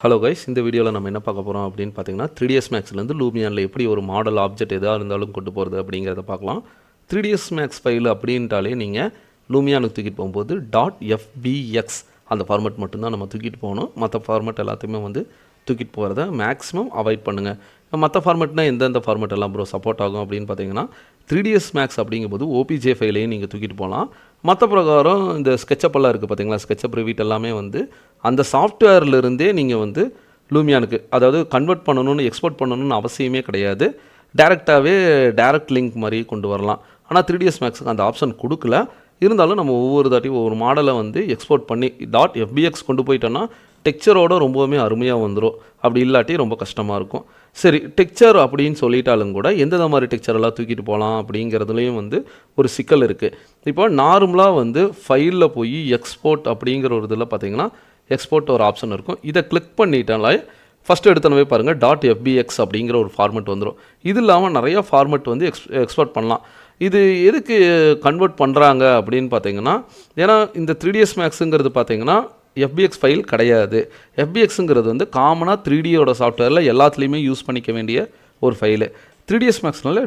Hello guys, இந்த வீடியோவில் நம்ம என்ன பார்க்க போகிறோம் அப்படின்னு பார்த்தீங்கன்னா 3ds Maxலேருந்து லூமியானில் எப்படி ஒரு மாடல் ஆப்ஜெக்ட் எதாக இருந்தாலும் கொண்டு போகிறது அப்படிங்கிறத பார்க்கலாம். 3ds Max ஃபைல் அப்படின்ட்டாலே நீங்கள் லூமியானுக்கு தூக்கிட்டு போகும்போது .fbx அந்த ஃபார்மேட் மட்டும்தான் நம்ம தூக்கிட்டு போகணும். மற்ற ஃபார்மேட் எல்லாத்தையுமே தூக்கிட்டு போகிறத மேக்ஸிமம் அவாய்ட் பண்ணுங்கள். மற்ற ஃபார்மேட்னால் எந்தெந்த ஃபார்மேட் எல்லாம் ப்ரோ சப்போர்ட் ஆகும் அப்படின்னு பார்த்தீங்கன்னா 3ds Max அப்படிங்கும்போது OPJ ஃபைலையும் நீங்கள் தூக்கிட்டு போகலாம். மற்ற பிரகாரம் இந்த ஸ்கெட்சப் எல்லாம் இருக்குது பார்த்தீங்களா, ஸ்கெட்சப் ரிவீட் எல்லாமே அந்த சாஃப்ட்வேர்லேருந்தே நீங்கள் லூமியானுக்கு அதாவது கன்வெர்ட் பண்ணணும்னு எக்ஸ்போர்ட் பண்ணணும்னு அவசியமே கிடையாது. டேரெக்ட் லிங்க் மாதிரி கொண்டு வரலாம். ஆனால் 3ds Maxக்கு அந்த ஆப்ஷன் கொடுக்கல. இருந்தாலும் நம்ம ஒவ்வொரு தாட்டியும் ஒவ்வொரு மாடலை எக்ஸ்போர்ட் பண்ணி .fbx கொண்டு போயிட்டோன்னா டெக்ஸ்சரோட ரொம்பவுமே அருமையாக வந்துடும். அப்படி இல்லாட்டி ரொம்ப கஷ்டமாக இருக்கும். சரி, டெக்ஸ்சர் அப்படின்னு சொல்லிட்டாலும் கூட எந்தெந்த மாதிரி டெக்ஸ்சரெல்லாம் தூக்கிட்டு போகலாம் அப்படிங்கிறதுலையும் ஒரு சிக்கல் இருக்குது. இப்போ நார்மலாக ஃபைலில் போய் எக்ஸ்போர்ட் அப்படிங்கிற ஒரு இதில் பார்த்தீங்கன்னா எக்ஸ்போர்ட் ஒரு ஆப்ஷன் இருக்கும். இதை கிளிக் பண்ணிட்டாலே ஃபஸ்ட்டு எடுத்தனவே பாருங்கள் .fbx அப்படிங்கிற ஒரு ஃபார்மெட் வந்துடும். இது இல்லாமல் நிறையா ஃபார்மெட் எக்ஸ்போர்ட் பண்ணலாம். இது எதுக்கு கன்வெர்ட் பண்ணுறாங்க அப்படின்னு பார்த்தீங்கன்னா, ஏன்னா இந்த 3ds Maxங்கிறது பார்த்தீங்கன்னா FBX ஃபைல் கிடையாது. FBXங்கிறது காமனாக 3Dயோட சாஃப்ட்வேரில் எல்லாத்துலேயுமே யூஸ் பண்ணிக்க வேண்டிய ஒரு ஃபைலு. 3ds Maxனால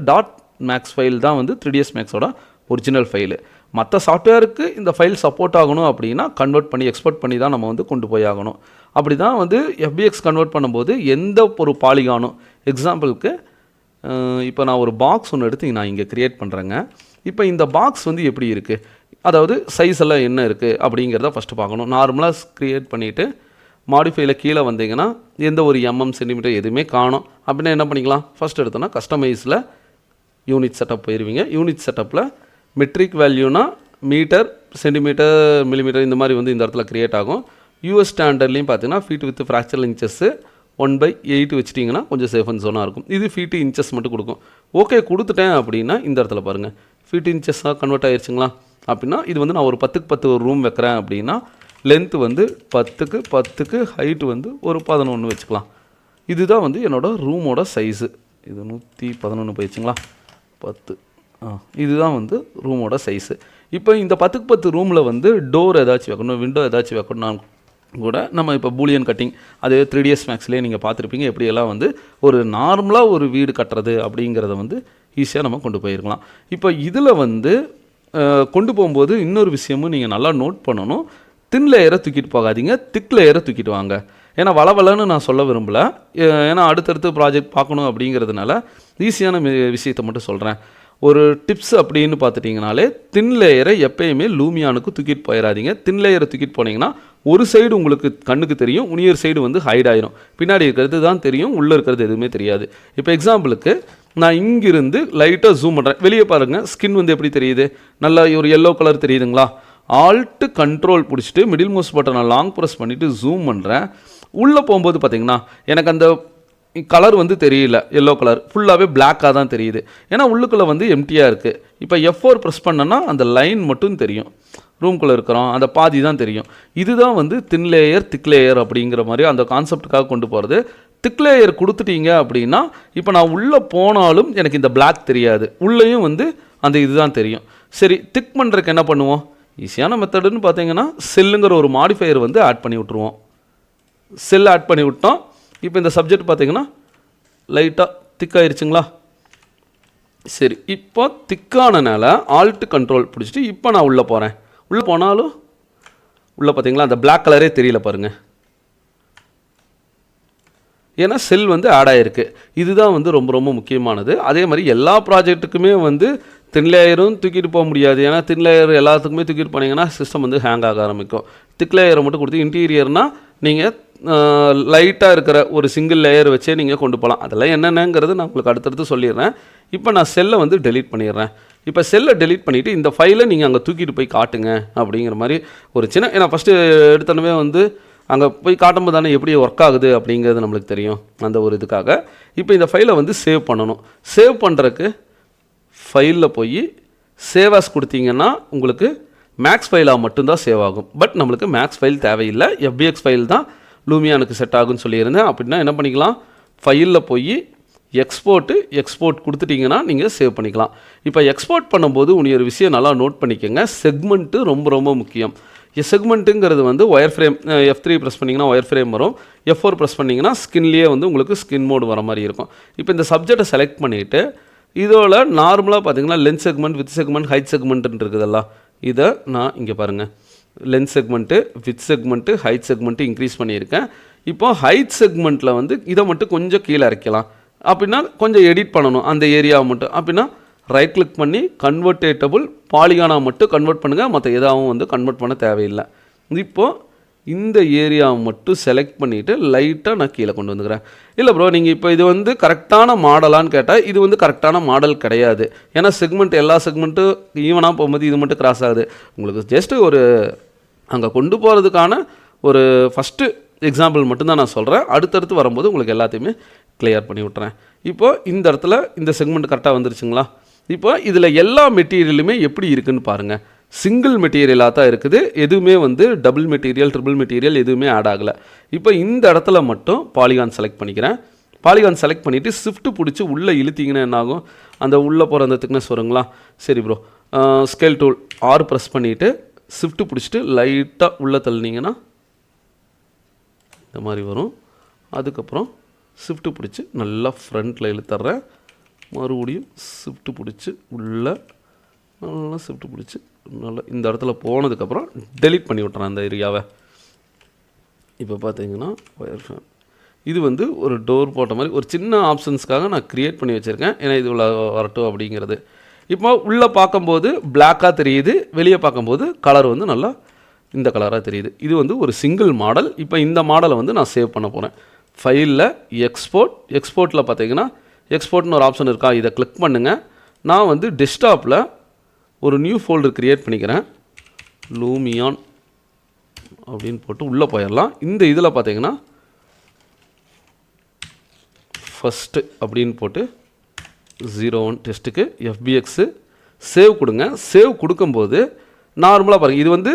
.max ஃபைல் தான் 3ds Maxோட ஒரிஜினல் ஃபைலு. மற்ற சாஃப்ட்வேருக்கு இந்த ஃபைல் சப்போர்ட் ஆகணும் அப்படின்னா கன்வெர்ட் பண்ணி எக்ஸ்போர்ட் பண்ணி தான் நம்ம கொண்டு போய் ஆகணும். அப்படி தான் FBX கன்வெர்ட் பண்ணும்போது எந்த ஒரு பாலிகானும் எக்ஸாம்பிளுக்கு இப்போ நான் ஒரு பாக்ஸ் ஒன்று எடுத்து நான் இங்கே க்ரியேட் பண்ணுறேங்க. இப்போ இந்த பாக்ஸ் எப்படி இருக்குது, அதாவது சைஸ் எல்லாம் என்ன இருக்குது அப்படிங்கிறத ஃபஸ்ட்டு பார்க்கணும். நார்மலாக க்ரியேட் பண்ணிவிட்டு மாடிஃபைல கீழே வந்தீங்கன்னா எந்த ஒரு சென்டிமீட்டர் எதுவுமே காணும். அப்படின்னா என்ன பண்ணிக்கலாம், ஃபஸ்ட் எடுத்தோன்னா கஸ்டமைஸில் யூனிட் செட்டப் போயிடுவீங்க. யூனிட் செட்டப்பில் மெட்ரிக் வேல்யூனா மீட்டர், சென்டிமீட்டர், மில்லிமீட்டர் இந்த மாதிரி இந்த இடத்துல க்ரியேட் ஆகும். US ஸ்டாண்டர்ட்லேயும் பார்த்தீங்கன்னா ஃபீட் வித் ஃப்ராக்சரல் இன்ச்சஸ்ஸு 1/8 வச்சிட்டிங்கன்னா கொஞ்சம் சேஃப் அண்ட் ஜோனாக இருக்கும். இது ஃபீட் இன்ச்சஸ் மட்டும் கொடுக்கும். ஓகே கொடுத்துட்டேன் அப்படின்னா இந்த இடத்துல பாருங்கள் ஃபீட் இன்ச்சஸாக கன்வெர்ட் ஆகிடுச்சுங்களா. அப்படின்னா இது நான் ஒரு 10க்கு 10 ஒரு ரூம் வைக்கிறேன் அப்படின்னா லென்த்து 10க்கு 10க்கு ஹைட்டு ஒரு 11 வச்சுக்கலாம். இதுதான் என்னோடய ரூமோட சைஸு. இது 111 போயிடுச்சுங்களா, 10 இதுதான் ரூமோட சைஸு. இப்போ இந்த 10க்கு 10 ரூமில் டோர் ஏதாச்சும் வைக்கணும், விண்டோ ஏதாச்சும் வைக்கணும்னா கூட நம்ம இப்போ பூலியன் கட்டிங் அது 3ds Maxலேயே நீங்கள் பார்த்துருப்பீங்க. எப்படியெல்லாம் ஒரு நார்மலாக ஒரு வீடு கட்டுறது அப்படிங்கிறத ஈஸியாக நம்ம கொண்டு போயிருக்கலாம். இப்போ இதில் கொண்டு போகும்போது இன்னொரு விஷயமும் நீங்கள் நல்லா நோட் பண்ணணும். தின் லேயரை தூக்கிட்டு போகாதீங்க, திக் லேயரை தூக்கிட்டு வாங்க. ஏன்னா வளவலன்னு நான் சொல்ல விரும்பலை, ஏன்னா அடுத்தடுத்து ப்ராஜெக்ட் பார்க்கணும் அப்படிங்கிறதுனால ஈஸியான விஷயத்தை மட்டும் சொல்கிறேன். ஒரு டிப்ஸ் அப்படின்னு பார்த்துட்டிங்கனாலே தின் லேயரை எப்பயுமே லூமியானுக்கு தூக்கிட்டு போயிடாதீங்க. தின் லேயரை தூக்கிட்டு போனீங்கன்னா ஒரு சைடு உங்களுக்கு கண்ணுக்கு தெரியும், இன்னொரு சைடு ஹைட் ஆயிடும். பின்னாடி இருக்கிறது தான் தெரியும், உள்ளே இருக்கிறது எதுவுமே தெரியாது. இப்போ எக்ஸாம்பிளுக்கு நான் இங்கிருந்து லைட்டாக ஜூம் பண்ணுறேன். வெளியே பாருங்கள் ஸ்கின் எப்படி தெரியுது, நல்லா ஒரு எல்லோ கலர் தெரியுதுங்களா. ஆல்ட்டு கண்ட்ரோல் பிடிச்சிட்டு மிடில் மவுஸ் பட்டனை லாங் ப்ரெஸ் பண்ணிவிட்டு ஜூம் பண்ணுறேன். உள்ளே போகும்போது பார்த்தீங்கன்னா எனக்கு அந்த கலர் தெரியல, எல்லோ கலர் ஃபுல்லாகவே பிளாக்காக தான் தெரியுது. ஏன்னா உள்ளுக்குள்ளே எம்டியாக இருக்குது. இப்போ F4 ப்ரெஸ் பண்ணனா அந்த லைன் மட்டும் தெரியும், ரூம்குள்ளே இருக்கிறோம் அந்த பாதி தான் தெரியும். இதுதான் தின் லேயர் திக் லேயர் அப்படிங்கிற மாதிரி அந்த கான்செப்டுக்காக கொண்டு போகிறது. திக் லேயர் கொடுத்துட்டீங்க அப்படின்னா இப்போ நான் உள்ளே போனாலும் எனக்கு இந்த பிளாக் தெரியாது, உள்ளேயும் அந்த இதுதான் தெரியும். சரி, திக் பண்ணுறதுக்கு என்ன பண்ணுவோம், ஈஸியான மெத்தடுன்னு பார்த்தீங்கன்னா செல்லுங்கிற ஒரு மாடிஃபையர் ஆட் பண்ணி விட்ருவோம். செல் ஆட் பண்ணி விட்டோம். இப்போ இந்த சப்ஜெக்ட் பார்த்தீங்கன்னா லைட்டாக திக்காயிருச்சுங்களா. சரி, இப்போ திக்கானனால ஆல்ட்டு கண்ட்ரோல் பிடிச்சிட்டு இப்போ நான் உள்ளே போகிறேன். உள்ளே போனாலும் உள்ளே பார்த்தீங்களா அந்த பிளாக் கலரே தெரியல பாருங்கள், ஏன்னா செல் ஆட் ஆகிருக்கு. இதுதான் ரொம்ப ரொம்ப முக்கியமானது. அதே மாதிரி எல்லா ப்ராஜெக்ட்டுக்குமே தின் லேயரும் தூக்கிட்டு போக முடியாது. ஏன்னா தின் லேயர் எல்லாத்துக்குமே தூக்கிட்டு போனீங்கன்னா சிஸ்டம் ஹேங் ஆக ஆரம்பிக்கும். திக் லேயரை மட்டும் கொடுத்து இன்டீரியர்னால் நீங்கள் லைட்டாக இருக்கிற ஒரு சிங்கிள் லேயர் வச்சே நீங்கள் கொண்டு போகலாம். அதெல்லாம் என்னென்னங்கிறது நான் உங்களுக்கு அடுத்தடுத்து சொல்லிடுறேன். இப்போ நான் செல்லை டெலீட் பண்ணிடுறேன். இப்போ செல்லை டெலீட் பண்ணிவிட்டு இந்த ஃபைலை நீங்கள் அங்கே தூக்கிட்டு போய் காட்டுங்க அப்படிங்கிற மாதிரி ஒரு சின்ன, ஏன்னா ஃபஸ்ட்டு எடுத்தனவே அங்கே போய் காட்டும்போது தானே எப்படி ஒர்க் ஆகுது அப்படிங்கிறது நம்மளுக்கு தெரியும். அந்த ஒரு இதுக்காக இப்போ இந்த ஃபைலை சேவ் பண்ணணும். சேவ் பண்ணுறதுக்கு ஃபைலில் போய் சேவ் ஆஸ் கொடுத்தீங்கன்னா உங்களுக்கு மேக்ஸ் ஃபைலாக மட்டும்தான் சேவ் ஆகும். பட் நம்மளுக்கு மேக்ஸ் ஃபைல் தேவையில்லை, FBX ஃபைல் தான் லூமியானுக்கு செட் ஆகுன்னு சொல்லியிருந்தேன். அப்படின்னா என்ன பண்ணிக்கலாம், ஃபைலில் போய் எக்ஸ்போர்ட் கொடுத்துட்டிங்கன்னா நீங்கள் சேவ் பண்ணிக்கலாம். இப்போ எக்ஸ்போர்ட் பண்ணும்போது ஒரு விஷயம் நல்லா நோட் பண்ணிக்கோங்க, செக்மெண்ட்டு ரொம்ப ரொம்ப முக்கியம். செக்மெண்ட்டுங்கிறது வந்து ஒயர் ஃப்ரேம், F3 ப்ரெஸ் பண்ணிங்கன்னா ஒயர் ஃப்ரேம் வரும், F4 ப்ரெஸ் பண்ணிங்கன்னா ஸ்கின்லேயே வந்து உங்களுக்கு ஸ்கின் மோடு வர மாதிரி இருக்கும். இப்போ இந்த சப்ஜெக்டை செலக்ட் பண்ணிவிட்டு இதோட நார்மலாக பார்த்தீங்கன்னா length segment, width segment, height செக்மெண்ட்டுன்னு இருக்குதெல்லாம், இதை நான் இங்கே பாருங்கள் length segment, width segment, height segment increase பண்ணியிருக்கேன். இப்போ ஹைட் செக்மெண்ட்டில் வந்து இதை மட்டும் கொஞ்சம் கீழே இறக்கலாம். அப்படின்னா கொஞ்சம் எடிட் பண்ணணும் அந்த ஏரியாவை மட்டும். அப்படின்னா ரைட் கிளிக் பண்ணி கன்வெர்டேட்டபுள் பாலிகானாக மட்டும் கன்வெர்ட் பண்ணுங்கள், மற்ற எதாவும் வந்து கன்வெர்ட் பண்ண தேவையில்லை. இப்போது இந்த ஏரியாவை மட்டும் செலக்ட் பண்ணிவிட்டு லைட்டாக நான் கீழே கொண்டு வந்துக்கிறேன். இல்லை ப்ரோ நீங்கள் இப்போ இது வந்து கரெக்டான மாடலான்னு கேட்டால் இது வந்து கரெக்டான மாடல் கிடையாது. ஏன்னா செக்மெண்ட் எல்லா செக்மெண்ட்டும் ஈவனாக போகும்போது இது மட்டும் கிராஸ் ஆகுது. உங்களுக்கு ஜஸ்ட்டு ஒரு அங்கே கொண்டு போகிறதுக்கான ஒரு ஃபஸ்ட்டு எக்ஸாம்பிள் மட்டும்தான் நான் சொல்கிறேன். அடுத்தடுத்து வரும்போது உங்களுக்கு எல்லாத்தையுமே கிளியர் பண்ணி விட்டுறேன். இப்போது இந்த இடத்துல இந்த செக்மெண்ட் கரெக்டாக வந்துருச்சுங்களா? இப்போ இதில் எல்லா மெட்டீரியலுமே எப்படி இருக்குதுன்னு பாருங்கள். சிங்கிள் மெட்டீரியலாக தான் இருக்குது, எதுவுமே வந்து டபுள் மெட்டீரியல், ட்ரிபிள் மெட்டீரியல் எதுவுமே ஆட் ஆகலை. இப்போ இந்த இடத்துல மட்டும் பாலிகான் செலக்ட் பண்ணிக்கிறேன். பாலிகான் செலக்ட் பண்ணிவிட்டு ஷிஃப்ட்டு பிடிச்சி உள்ளே இழுத்திங்கன்னா என்னாகும், அந்த உள்ளே போகிற அந்த திக்னஸ் வருங்களா? சரி bro, scale tool R press பண்ணிவிட்டு ஷிஃப்ட்டு பிடிச்சிட்டு லைட்டாக உள்ளே தள்ளினீங்கன்னா இந்த மாதிரி வரும். அதுக்கப்புறம் ஷிஃப்ட்டு பிடிச்சி நல்லா ஃப்ரண்ட்டில் இழுத்துட்றேன். மறுபடியும் ஷிஃப்ட்டு பிடிச்சி உள்ளே நல்லா ஷிஃப்ட்டு பிடிச்சி நல்லா இந்த இடத்துல போனதுக்கப்புறம் டெலீட் பண்ணி விட்றேன் அந்த ஏரியாவை. இப்போ பார்த்தீங்கன்னா ஒயர் ஃபேன் இது வந்து ஒரு டோர் போட்ட மாதிரி ஒரு சின்ன ஆப்ஷன்ஸ்க்காக நான் க்ரியேட் பண்ணி வச்சுருக்கேன். ஏன்னா இது உள்ள வரட்டும் அப்படிங்கிறது. இப்போ உள்ளே பார்க்கும்போது பிளாக்காக தெரியுது, வெளியே பார்க்கும்போது கலர் வந்து நல்லா இந்த கலராக தெரியுது. இது வந்து ஒரு சிங்கிள் மாடல். இப்போ இந்த மாடலை வந்து நான் சேவ் பண்ண போகிறேன். ஃபைலில் எக்ஸ்போர்ட்டில் பார்த்தீங்கன்னா எக்ஸ்போர்ட்னு ஒரு ஆப்ஷன் இருக்கா, இதை கிளிக் பண்ணுங்கள். நான் வந்து டெஸ்க்டாப்பில் ஒரு நியூ ஃபோல்டர் க்ரியேட் பண்ணிக்கிறேன். லூமியான் அப்படின்னு போட்டு உள்ளே போயிடலாம். இந்த இதில் பார்த்தீங்கன்னா ஃபஸ்ட்டு அப்படின்னு போட்டு 01 டெஸ்ட்டுக்கு FBX சேவ் கொடுங்க. சேவ் கொடுக்கும்போது நார்மலாக பாருங்கள், இது வந்து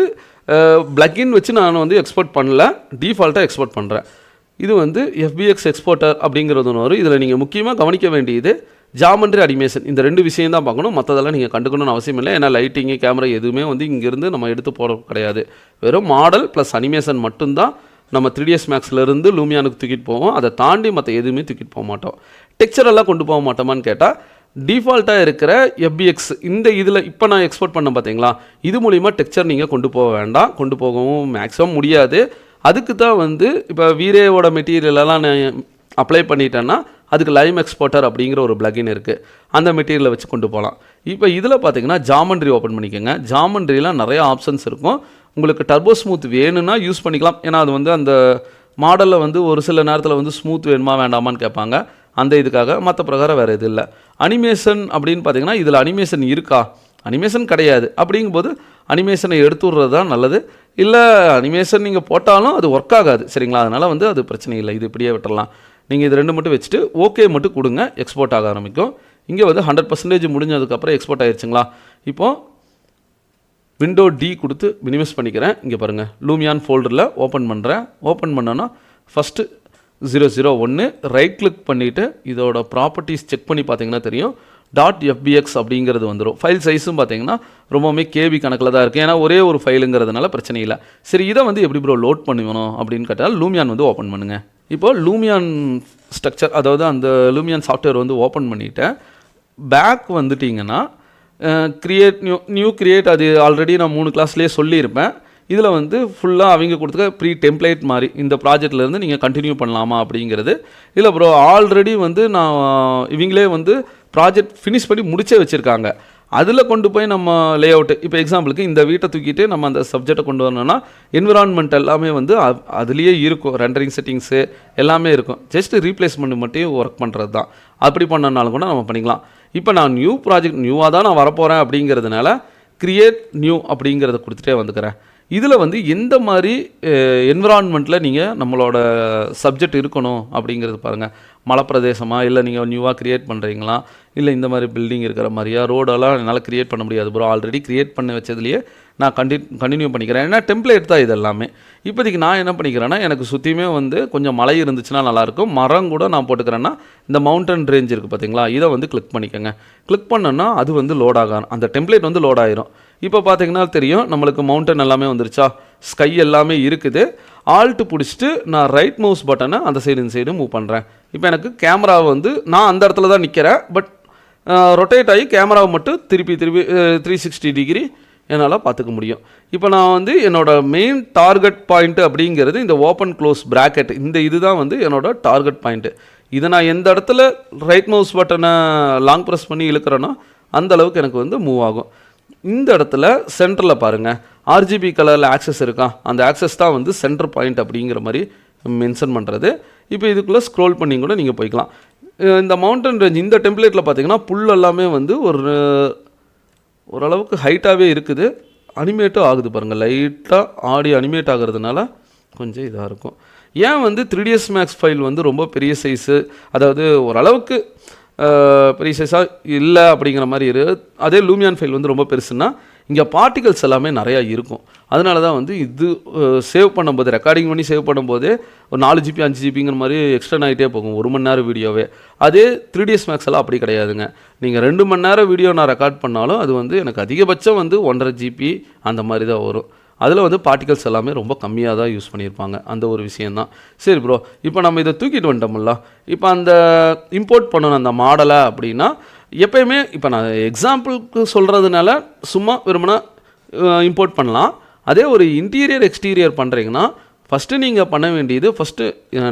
பிளக்கின் வச்சு நான் வந்து எக்ஸ்போர்ட் பண்ணல, டிஃபால்ட்டாக எக்ஸ்போர்ட் பண்ணுறேன். இது வந்து FBX எக்ஸ்போர்ட்டர் அப்படிங்கிறது ஒன்று வரும். இதில் நீங்கள் முக்கியமாக கவனிக்க வேண்டியது ஜாமெண்ட்ரி அனிமேஷன், இந்த ரெண்டு விஷயம் தான் பார்க்கணும். மற்றதெல்லாம் நீங்கள் கண்டுக்கணும்னு அவசியம் இல்லை. ஏன்னா லைட்டிங்கு, கேமரா எதுவுமே வந்து இங்கேருந்து நம்ம எடுத்து போட கிடையாது. வெறும் மாடல் ப்ளஸ் அனிமேஷன் மட்டும்தான் நம்ம 3ds Maxலேருந்து லூமியானுக்கு தூக்கிட்டு போவோம். அதை தாண்டி மற்ற எதுவுமே தூக்கிட்டு போக மாட்டோம். டெக்ஸ்சரெல்லாம் கொண்டு போக மாட்டோமான்னு கேட்டால் டிஃபால்ட்டாக இருக்கிற FBX இந்த இதில் இப்போ நான் எக்ஸ்போர்ட் பண்ண பார்த்தீங்களா, இது மூலிமா டெக்ஸ்சர் நீங்கள் கொண்டு போக வேண்டாம், கொண்டு போகவும் மேக்ஸிமம் முடியாது. அதுக்கு தான் வந்து இப்போ வீரேவோட மெட்டீரியலெல்லாம் நான் அப்ளை பண்ணிட்டேன்னா அதுக்கு லைம் எக்ஸ்போர்ட்டர் அப்படிங்கிற ஒரு பிளகின் இருக்குது, அந்த மெட்டீரியலை வச்சு கொண்டு போகலாம். இப்போ இதில் பார்த்தீங்கன்னா ஜாமெண்ட்ரி ஓப்பன் பண்ணிக்கோங்க. ஜாமெண்ட்ரியில் நிறைய ஆப்ஷன்ஸ் இருக்கும். உங்களுக்கு டர்போ ஸ்மூத் வேணும்னா யூஸ் பண்ணிக்கலாம். ஏன்னா அது வந்து அந்த மாடலில் வந்து ஒரு சில நேரத்தில் வந்து ஸ்மூத் வேணுமா வேண்டாமான்னு கேட்பாங்க, அந்த இதுக்காக. மற்ற பிரகாரம் வேறு இது இல்லை. அனிமேஷன் அப்படின்னு பார்த்தீங்கன்னா இதில் அனிமேஷன் இருக்கா, அனிமேஷன் கிடையாது. அப்படிங்கும்போது அனிமேஷனை எடுத்து விட்றது தான் நல்லது. இல்லை அனிமேஷன் நீங்கள் போட்டாலும் அது ஒர்க் ஆகாது, சரிங்களா? அதனால் வந்து அது பிரச்சனை இல்லை, இது இப்படியே விட்டுறலாம். நீங்கள் இது ரெண்டு மட்டும் வச்சுட்டு ஓகே மட்டும் கொடுங்க, எக்ஸ்போர்ட் ஆக ஆரம்பிக்கும். இங்கே வந்து 100% முடிஞ்சதுக்கப்புறம் எக்ஸ்போர்ட் ஆயிடுச்சுங்களா? இப்போது விண்டோ D கொடுத்து மினிமைஸ் பண்ணிக்கிறேன். இங்கே பாருங்கள், லூமியான் ஃபோல்டரில் ஓப்பன் பண்ணுறேன். ஓப்பன் பண்ணோன்னா ஃபஸ்ட்டு 001 ரைட் கிளிக் பண்ணிவிட்டு இதோட ப்ராப்பர்ட்டிஸ் செக் பண்ணி பார்த்தீங்கன்னா தெரியும், .fbx அப்படிங்கிறது வந்துடும். ஃபைல் சைஸும் பார்த்தீங்கன்னா ரொம்பவுமே KB கணக்கில் தான் இருக்குது. ஏன்னா ஒரே ஒரு ஃபைலுங்கிறதுனால பிரச்சனை இல்லை. சரி, இதை வந்து எப்படி ப்ரோ லோட் பண்ணணும் அப்படின்னு கேட்டால் லூமியான் வந்து ஓப்பன் பண்ணுங்கள். இப்போது லூமியான் ஸ்ட்ரக்சர், அதாவது அந்த லூமியான் சாஃப்ட்வேர் வந்து ஓப்பன் பண்ணிவிட்டேன். பேக் வந்துட்டிங்கன்னா க்ரியேட் நியூ க்ரியேட், அது ஆல்ரெடி நான் 3 கிளாஸ்லேயே சொல்லியிருப்பேன். இதில் வந்து ஃபுல்லாக அவங்க கொடுத்துக்க ப்ரீ டெம்ப்ளேட் மாதிரி இந்த ப்ராஜெக்ட்லேருந்து நீங்கள் கண்டினியூ பண்ணலாமா அப்படிங்கிறது. இல்லை ப்ரோ ஆல்ரெடி வந்து நான் இவங்களே வந்து ப்ராஜெக்ட் ஃபினிஷ் பண்ணி முடிச்சே வச்சுருக்காங்க, அதில் கொண்டு போய் நம்ம லே அவுட்டு, இப்போ எக்ஸாம்பிளுக்கு இந்த வீட்டை தூக்கிட்டு நம்ம அந்த சப்ஜெக்டை கொண்டு வரணும்னா என்விரான்மெண்ட் எல்லாமே வந்து அதுலேயே இருக்கும், ரெண்டரிங் செட்டிங்ஸு எல்லாமே இருக்கும். ஜஸ்ட் ரீப்ளேஸ்மெண்ட் மட்டும் ஒர்க் பண்ணுறது தான். அப்படி பண்ணனாலும் கூட நம்ம பண்ணிக்கலாம். இப்போ நான் நியூ ப்ராஜெக்ட் நியூவாக தான் நான் வரப்போகிறேன் அப்படிங்கிறதுனால க்ரியேட் நியூ அப்படிங்கிறத கொடுத்துட்டே வந்துக்கிறேன். இதில் வந்து எந்த மாதிரி என்விரான்மெண்ட்டில் நீங்கள் நம்மளோட சப்ஜெக்ட் இருக்கணும் அப்படிங்கிறது பாருங்கள். மலைப்பிரதேசமாக, இல்லை நீங்கள் நியூவாக க்ரியேட் பண்ணுறீங்களா, இல்லை இந்த மாதிரி பில்டிங் இருக்கிற மாதிரியா, ரோடெல்லாம் என்னால் க்ரியேட் பண்ண முடியாது ப்ரோ, ஆல்ரெடி க்ரியேட் பண்ண வச்சதுலேயே நான் கண்டினியூ பண்ணிக்கிறேன். ஏன்னா டெம்ப்ளேட் தான் இது எல்லாமே. இப்போதைக்கு நான் என்ன பண்ணிக்கிறேன்னா, எனக்கு சுற்றியுமே வந்து கொஞ்சம் மலை இருந்துச்சுன்னா நல்லாயிருக்கும். மரம் கூட நான் போட்டுக்கிறேன்னா இந்த மவுண்டன் ரேஞ்ச் இருக்குது பார்த்தீங்களா, இதை வந்து கிளிக் பண்ணிக்கோங்க. கிளிக் பண்ணோன்னா அது வந்து லோட் ஆகும், அந்த டெம்ப்ளேட் வந்து லோட் ஆயிரும். இப்போ பார்த்தீங்கன்னா தெரியும் நம்மளுக்கு மவுண்டன் எல்லாமே வந்துருச்சா. ஸ்கை எல்லாமே இருக்குது. ஆல்ட்டு பிடிச்சிட்டு நான் ரைட் மவுஸ் பட்டனை அந்த சைடு இந்த சைடு மூவ் பண்ணுறேன். இப்போ எனக்கு கேமராவை வந்து நான் அந்த இடத்துல தான் நிற்கிறேன், பட் ரொட்டேட் ஆகி கேமராவை மட்டும் திருப்பி 360 டிகிரி என்னால் பார்த்துக்க முடியும். இப்போ நான் வந்து என்னோடய மெயின் டார்கெட் பாயிண்ட்டு அப்படிங்கிறது இந்த ஓப்பன் க்ளோஸ் ப்ராக்கெட், இந்த இதுதான் வந்து என்னோடய டார்கெட் பாயிண்ட்டு. இதை நான் எந்த இடத்துல ரைட் மவுஸ் பட்டனை லாங் ப்ரெஸ் பண்ணி இழுக்கிறேனோ அந்த அளவுக்கு எனக்கு வந்து மூவ் ஆகும். இந்த இடத்துல சென்டரில் பாருங்கள் RGB கலரில் ஆக்சஸ் இருக்கா, அந்த ஆக்சஸ் தான் வந்து சென்டர் பாயிண்ட் அப்படிங்கிற மாதிரி மென்ஷன் பண்ணுறது. இப்போ இதுக்குள்ளே ஸ்க்ரோல் பண்ணி கூட நீங்கள் போய்க்கலாம். இந்த மவுண்டன் ரேஞ்ச் இந்த டெம்ப்ளேட்டில் பார்த்தீங்கன்னா புல் எல்லாமே வந்து ஓரளவுக்கு ஹைட்டாகவே இருக்குது. அனிமேட்டும் ஆகுது பாருங்கள், லைட்டாக ஆடி அனிமேட் ஆகிறதுனால கொஞ்சம் இதாக இருக்கும். ஏன் வந்து 3ds Max ஃபைல் வந்து ரொம்ப பெரிய சைஸு, அதாவது ஓரளவுக்கு பெரிய சைஸாக இல்லை அப்படிங்கிற மாதிரி அதே லூமியான் ஃபைல் வந்து ரொம்ப பெருசுன்னா இங்கே பார்ட்டிகல்ஸ் எல்லாமே நிறையா இருக்கும். அதனால தான் வந்து இது சேவ் பண்ணும்போது, ரெக்கார்டிங் பண்ணி சேவ் பண்ணும்போதே ஒரு 4GB 5GBங்கிற மாதிரி எக்ஸ்டர்ன் ஆகிட்டே போகும் 1 மணி நேரம் வீடியோவே. அதே 3ds Max எல்லாம் அப்படி கிடையாதுங்க. நீங்கள் 2 மணி நேரம் வீடியோ நான் ரெக்கார்ட் பண்ணாலும் அது வந்து எனக்கு அதிகபட்சம் வந்து 1.5 GB அந்த மாதிரி தான் வரும். அதில் வந்து பார்ட்டிகல்ஸ் எல்லாமே ரொம்ப கம்மியாக தான் யூஸ் பண்ணியிருப்பாங்க. அந்த ஒரு விஷயந்தான். சரி ப்ரோ, இப்போ நம்ம இதை தூக்கிட்டு வந்துட்டோம்ல, இப்போ அந்த இம்போர்ட் பண்ணணும் அந்த மாடலை அப்படின்னா எப்போயுமே இப்போ நான் எக்ஸாம்பிளுக்கு சொல்கிறதுனால சும்மா விரும்பினா இம்போர்ட் பண்ணலாம். அதே ஒரு இன்டீரியர் எக்ஸ்டீரியர் பண்ணுறீங்கன்னா ஃபஸ்ட்டு நீங்கள் பண்ண வேண்டியது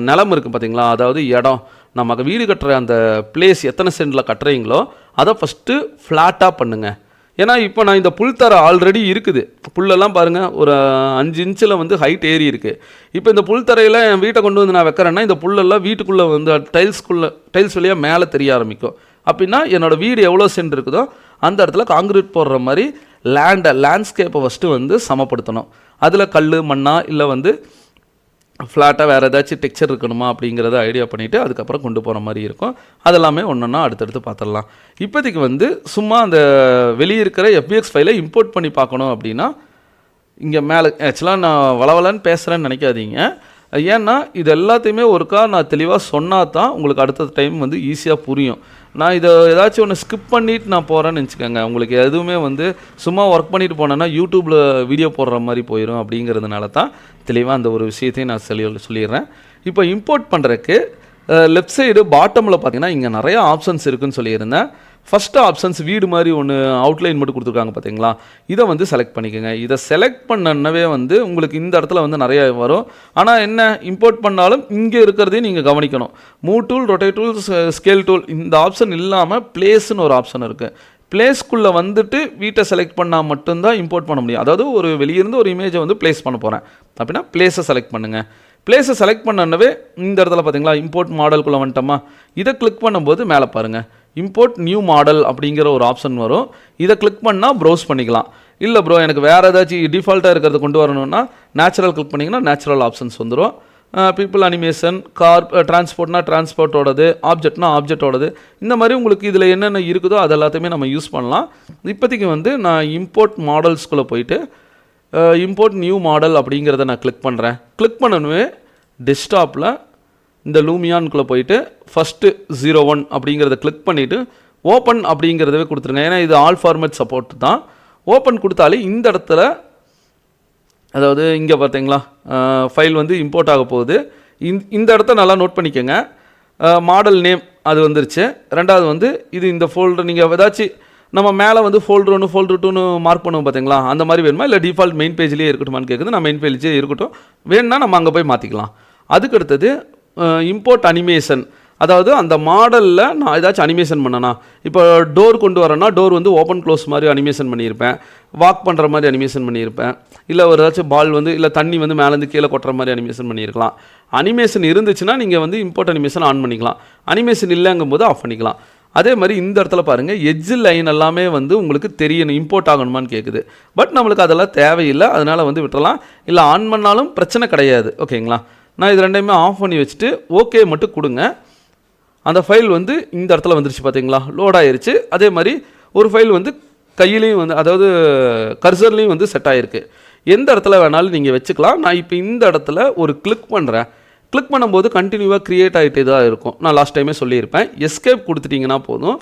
நிலம் இருக்குது பார்த்தீங்களா, அதாவது இடம், நமக்கு வீடு கட்டுற அந்த பிளேஸ் எத்தனை சென்டில் கட்டுறீங்களோ அதை ஃபஸ்ட்டு ஃப்ளாட்டாக பண்ணுங்கள். ஏன்னா இப்போ நான் இந்த புல் தர ஆல்ரெடி இருக்குது, புல்லெல்லாம் பாருங்கள் ஒரு 5 இன்ச்சில் வந்து ஹைட் ஏறி இருக்குது. இப்போ இந்த புல் தரையில் என் வீட்டை கொண்டு வந்து நான் வைக்கிறேன்னா இந்த புல்லெல்லாம் வீட்டுக்குள்ளே வந்து டைல்ஸ் வழியாக மேலே தெரிய ஆரம்பிக்கும். அப்படின்னா என்னோடய வீடு எவ்வளோ சென்ட் இருக்குதோ அந்த இடத்துல காங்கிரீட் போடுற மாதிரி லேண்ட்ஸ்கேப்பை ஃபஸ்ட்டு வந்து சமப்படுத்தணும். அதில் கல் மண்ணா இல்லை வந்து ஃப்ளாட்டாக வேறு ஏதாச்சும் டெக்ஸ்சர் இருக்கணுமா அப்படிங்கிறத ஐடியா பண்ணிவிட்டு அதுக்கப்புறம் கொண்டு போகிற மாதிரி இருக்கும். அதெல்லாமே ஒன்றா அடுத்தடுத்து பார்த்துடலாம். இப்போதைக்கு வந்து சும்மா அந்த வெளியே இருக்கிற FBX ஃபைலை இம்போர்ட் பண்ணி பார்க்கணும் அப்படின்னா இங்கே மேலே ஆக்சுவலாக நான் வளவலன்னு பேசுகிறேன்னு நினைக்காதீங்க. ஏன்னா இது எல்லாத்தையுமே ஒருக்கா நான் தெளிவாக சொன்னால் தான் உங்களுக்கு அடுத்த டைம் வந்து ஈஸியாக புரியும். நான் இதை ஏதாச்சும் ஒன்று ஸ்கிப் பண்ணிவிட்டு நான் போகிறேன்னு நினச்சிக்கோங்க, உங்களுக்கு எதுவுமே வந்து சும்மா ஒர்க் பண்ணிட்டு போனேன்னா யூடியூப்பில் வீடியோ போடுற மாதிரி போயிடும். அப்படிங்கிறதுனால தான் தெளிவாக அந்த ஒரு விஷயத்தையும் நான் சொல்லிடுறேன். இப்போ இம்போர்ட் பண்ணுறதுக்கு லெஃப்ட் சைடு பாட்டமில் பார்த்தீங்கன்னா இங்கே நிறையா ஆப்ஷன்ஸ் இருக்குதுன்னு சொல்லியிருந்தேன். ஃபஸ்ட்டு ஆப்ஷன்ஸ் வீடு மாதிரி ஒன்று அவுட்லைன் மட்டும் கொடுத்துருக்காங்க பார்த்தீங்களா, இதை வந்து செலக்ட் பண்ணிக்கோங்க. இதை செலக்ட் பண்ணவே வந்து உங்களுக்கு இந்த இடத்துல வந்து நிறைய வரும். ஆனால் என்ன இம்போர்ட் பண்ணாலும் இங்கே இருக்கிறதையும் நீங்கள் கவனிக்கணும். Move tool, rotate tool, scale tool, இந்த ஆப்ஷன் இல்லாமல் பிளேஸ்ன்னு ஒரு ஆப்ஷன் இருக்குது. பிளேஸ்க்குள்ளே வந்துட்டு வீட்டை செலக்ட் பண்ணால் மட்டும்தான் இம்போர்ட் பண்ண முடியும். அதாவது ஒரு வெளியிருந்து ஒரு இமேஜை வந்து பிளேஸ் பண்ண போகிறேன் அப்படின்னா பிளேஸை செலக்ட் பண்ணுங்கள். பிளேஸை செலக்ட் பண்ணவே இந்த இடத்துல பார்த்தீங்களா இம்போர்ட் மாடலுக்குள்ளே வந்துட்டோமா, இதை கிளிக் பண்ணும்போது மேலே பாருங்கள் இம்போர்ட் நியூ மாடல் அப்படிங்கிற ஒரு ஆப்ஷன் வரும். இதை கிளிக் பண்ணால் ப்ரௌஸ் பண்ணிக்கலாம். இல்லை ப்ரோ எனக்கு வேறு ஏதாச்சும் டிஃபால்ட்டாக இருக்கிறத கொண்டு வரணும்னா நேச்சுரல் கிளிக் பண்ணிங்கன்னா நேச்சுரல் ஆப்ஷன்ஸ் வந்துடும். பீப்புள் அனிமேஷன், கார், டிரான்ஸ்போர்ட்னா டிரான்ஸ்போர்ட்டோடது, ஆப்ஜெக்ட்னா ஆப்ஜெக்டோடது, இந்த மாதிரி உங்களுக்கு இதில் என்னென்ன இருக்குதோ அது எல்லாத்தையுமே நம்ம யூஸ் பண்ணலாம். இப்போதைக்கு வந்து நான் இம்போர்ட் மாடல்ஸ்குள்ளே போயிட்டு இம்போர்ட் நியூ மாடல் அப்படிங்கிறத நான் கிளிக் பண்ணுறேன். கிளிக் பண்ணணுமே டெஸ்க்டாப்பில் இந்த லூமியான்குள்ளே போயிட்டு ஃபஸ்ட்டு 01 அப்படிங்கிறத கிளிக் பண்ணிவிட்டு ஓப்பன் அப்படிங்கிறதவே கொடுத்துருங்க. ஏன்னா இது ஆல் ஃபார்மேட் சப்போர்ட் தான். ஓப்பன் கொடுத்தாலே இந்த இடத்துல அதாவது இங்கே பார்த்தீங்களா ஃபைல் வந்து இம்போர்ட் ஆக போகுது. இந்த இடத்த நல்லா நோட் பண்ணிக்கோங்க. மாடல் நேம் அது வந்துருச்சு. ரெண்டாவது வந்து இது இந்த ஃபோல்டர் நீங்கள் ஏதாச்சும் நம்ம மேலே வந்து ஃபோல்டர் 1 ஃபோல்டர் 2ன்னு மார்க் பண்ணுவோம் பார்த்தீங்களா, அந்த மாதிரி வேணுமா இல்லை டிஃபால்ட் மெயின் பேஜ்லேயே இருக்கட்டுமான்னு கேட்குது. நான் மெயின் பேஜ்லேயே இருக்கட்டும், வேணும்னா நம்ம அங்கே போய் மாற்றிக்கலாம். அதுக்கடுத்தது இம்போர்ட் அனிமேஷன், அதாவது அந்த மாடலில் நான் ஏதாச்சும் அனிமேஷன் பண்ணனா, இப்போ டோர் கொண்டு வரேன்னா டோர் வந்து ஓப்பன் க்ளோஸ் மாதிரி அனிமேஷன் பண்ணியிருப்பேன், வாக் பண்ணுற மாதிரி அனிமேஷன் பண்ணியிருப்பேன், இல்லை ஒரு ஏதாச்சும் பால் வந்து இல்லை தண்ணி வந்து மேலேருந்து கீழே கொட்டுற மாதிரி அனிமேஷன் பண்ணியிருக்கலாம். அனிமேஷன் இருந்துச்சுன்னா நீங்கள் வந்து இம்போர்ட் அனிமேஷன் ஆன் பண்ணிக்கலாம், அனிமேஷன் இல்லைங்கும் போது ஆஃப் பண்ணிக்கலாம். அதே மாதிரி இந்த இடத்துல பாருங்கள் எட்ஜ் லைன் எல்லாமே வந்து உங்களுக்கு தெரியணும் இம்போர்ட் ஆகணுமான்னு கேட்குது. பட் நம்மளுக்கு அதெல்லாம் தேவையில்லை, அதனால் வந்து விட்டுறலாம். இல்லை ஆன் பண்ணாலும் பிரச்சனை கிடையாது. ஓகேங்களா, நான் இது ரெண்டையுமே ஆஃப் பண்ணி வச்சுட்டு ஓகே மட்டும் கொடுங்க. அந்த ஃபைல் வந்து இந்த இடத்துல வந்துருச்சு பார்த்தீங்களா, லோட் ஆயிருச்சு. அதே மாதிரி ஒரு ஃபைல் வந்து கையிலையும் வந்து அதாவது கர்சர்லேயும் வந்து செட் ஆகிருக்கு. எந்த இடத்துல வேணாலும் நீங்கள் வச்சுக்கலாம். நான் இப்போ இந்த இடத்துல ஒரு கிளிக் பண்ணுறேன். கிளிக் பண்ணும்போது கண்டினியூவாக க்ரியேட் ஆகிட்டே தான் இருக்கும். நான் லாஸ்ட் டைமே சொல்லியிருப்பேன், எஸ்கேப் கொடுத்துட்டிங்கன்னா போதும்,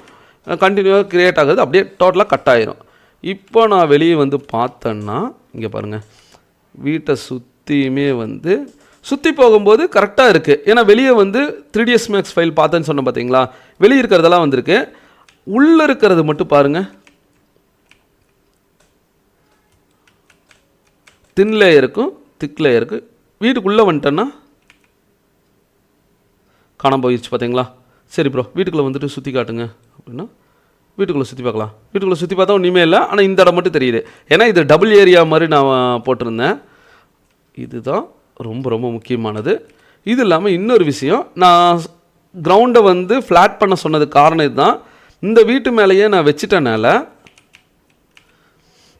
கண்டினியூவாக க்ரியேட் ஆகுது, அப்படியே டோட்டலாக கட் ஆயிரும். இப்போ நான் வெளியே வந்து பார்த்தேன்னா இங்கே பாருங்கள் வீட்டை சுற்றியுமே வந்து சுற்றி போகும்போது கரெக்டாக இருக்குது. ஏன்னா வெளியே வந்து 3ds Max ஃபைல் பார்த்தேன்னு சொன்னேன் பார்த்தீங்களா, வெளியே இருக்கிறதெல்லாம் வந்திருக்கு. உள்ளே இருக்கிறது மட்டும் பாருங்கள், தின் லேயருக்கும் திக் லேயருக்கு. வீட்டுக்குள்ளே வந்துட்டேன்னா காணாமல் போயிடுச்சு பார்த்தீங்களா. சரி ப்ரோ, வீட்டுக்குள்ளே வந்துட்டு சுற்றி காட்டுங்க அப்படின்னா வீட்டுக்குள்ளே சுற்றி பார்க்கலாம். வீட்டுக்குள்ளே சுற்றி பார்த்தா ஒன்றுமே இல்லை, ஆனால் இந்த இடம் மட்டும் தெரியுது. ஏன்னா இது டபுள் ஏரியா மாதிரி நான் போட்டிருந்தேன். இதுதான் ரொம்ப ரொம்ப முக்கியமானது. இது இல்லாமல் இன்னொரு விஷயம், நான் கிரவுண்டை வந்து ஃப்ளாட் பண்ண சொன்னது காரணம் இதுதான். இந்த வீட்டு மேலேயே நான் வச்சுட்டனால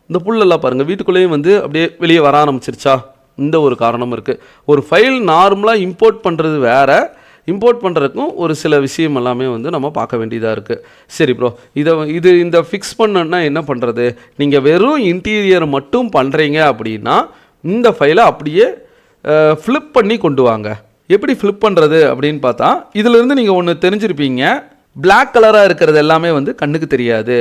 இந்த புல்லெல்லாம் பாருங்கள் வீட்டுக்குள்ளேயும் வந்து அப்படியே வெளியே வர ஆரம்பிச்சிருச்சா, இந்த ஒரு காரணமும் இருக்குது. ஒரு ஃபைல் நார்மலாக இம்போர்ட் பண்ணுறது வேறு, இம்போர்ட் பண்ணுறதுக்கும் ஒரு சில விஷயம் எல்லாமே வந்து நம்ம பார்க்க வேண்டியதாக இருக்குது. சரி ப்ரோ, இந்த ஃபிக்ஸ் பண்ணணுன்னா என்ன பண்ணுறது? நீங்கள் வெறும் இன்டீரியர் மட்டும் பண்ணுறீங்க அப்படின்னா இந்த ஃபைலை அப்படியே ஃப்ளிப் பண்ணி கொண்டு வாங்க. எப்படி ஃப்ளிப் பண்ணுறது அப்படின்னு பார்த்தா, இதிலிருந்து நீங்கள் ஒன்று தெரிஞ்சிருப்பீங்க, பிளாக் கலராக இருக்கிறது எல்லாமே வந்து கண்ணுக்கு தெரியாது,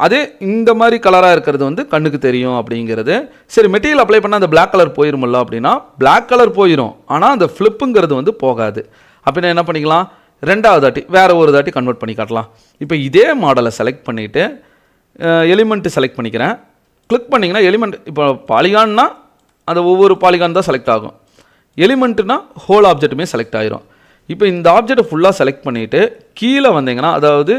அதே இந்த மாதிரி கலராக இருக்கிறது வந்து கண்ணுக்கு தெரியும் அப்படிங்கிறது. சரி, மெட்டீரியல் அப்ளை பண்ணால் அந்த பிளாக் கலர் போயிருமில்ல அப்படின்னா பிளாக் கலர் போயிடும், ஆனால் அந்த ஃப்ளிப்புங்கிறது வந்து போகாது. அப்படின்னா என்ன பண்ணிக்கலாம், ரெண்டாவது தாட்டி வேறு ஒரு தாட்டி கன்வெர்ட் பண்ணி காட்டலாம். இப்போ இதே மாடலை செலக்ட் பண்ணிவிட்டு எலிமெண்ட்டு செலக்ட் பண்ணிக்கிறேன். கிளிக் பண்ணிங்கன்னா எலிமெண்ட், இப்போ பாலிகான்னா அந்த ஒவ்வொரு பாலிகான் தான் செலக்ட் ஆகும், எலிமெண்ட்டுனா ஹோல் ஆப்ஜெக்ட்டுமே செலக்ட் ஆகிரும். இப்போ இந்த ஆப்ஜெக்டை ஃபுல்லாக செலக்ட் பண்ணிவிட்டு கீழே வந்தீங்கன்னா, அதாவது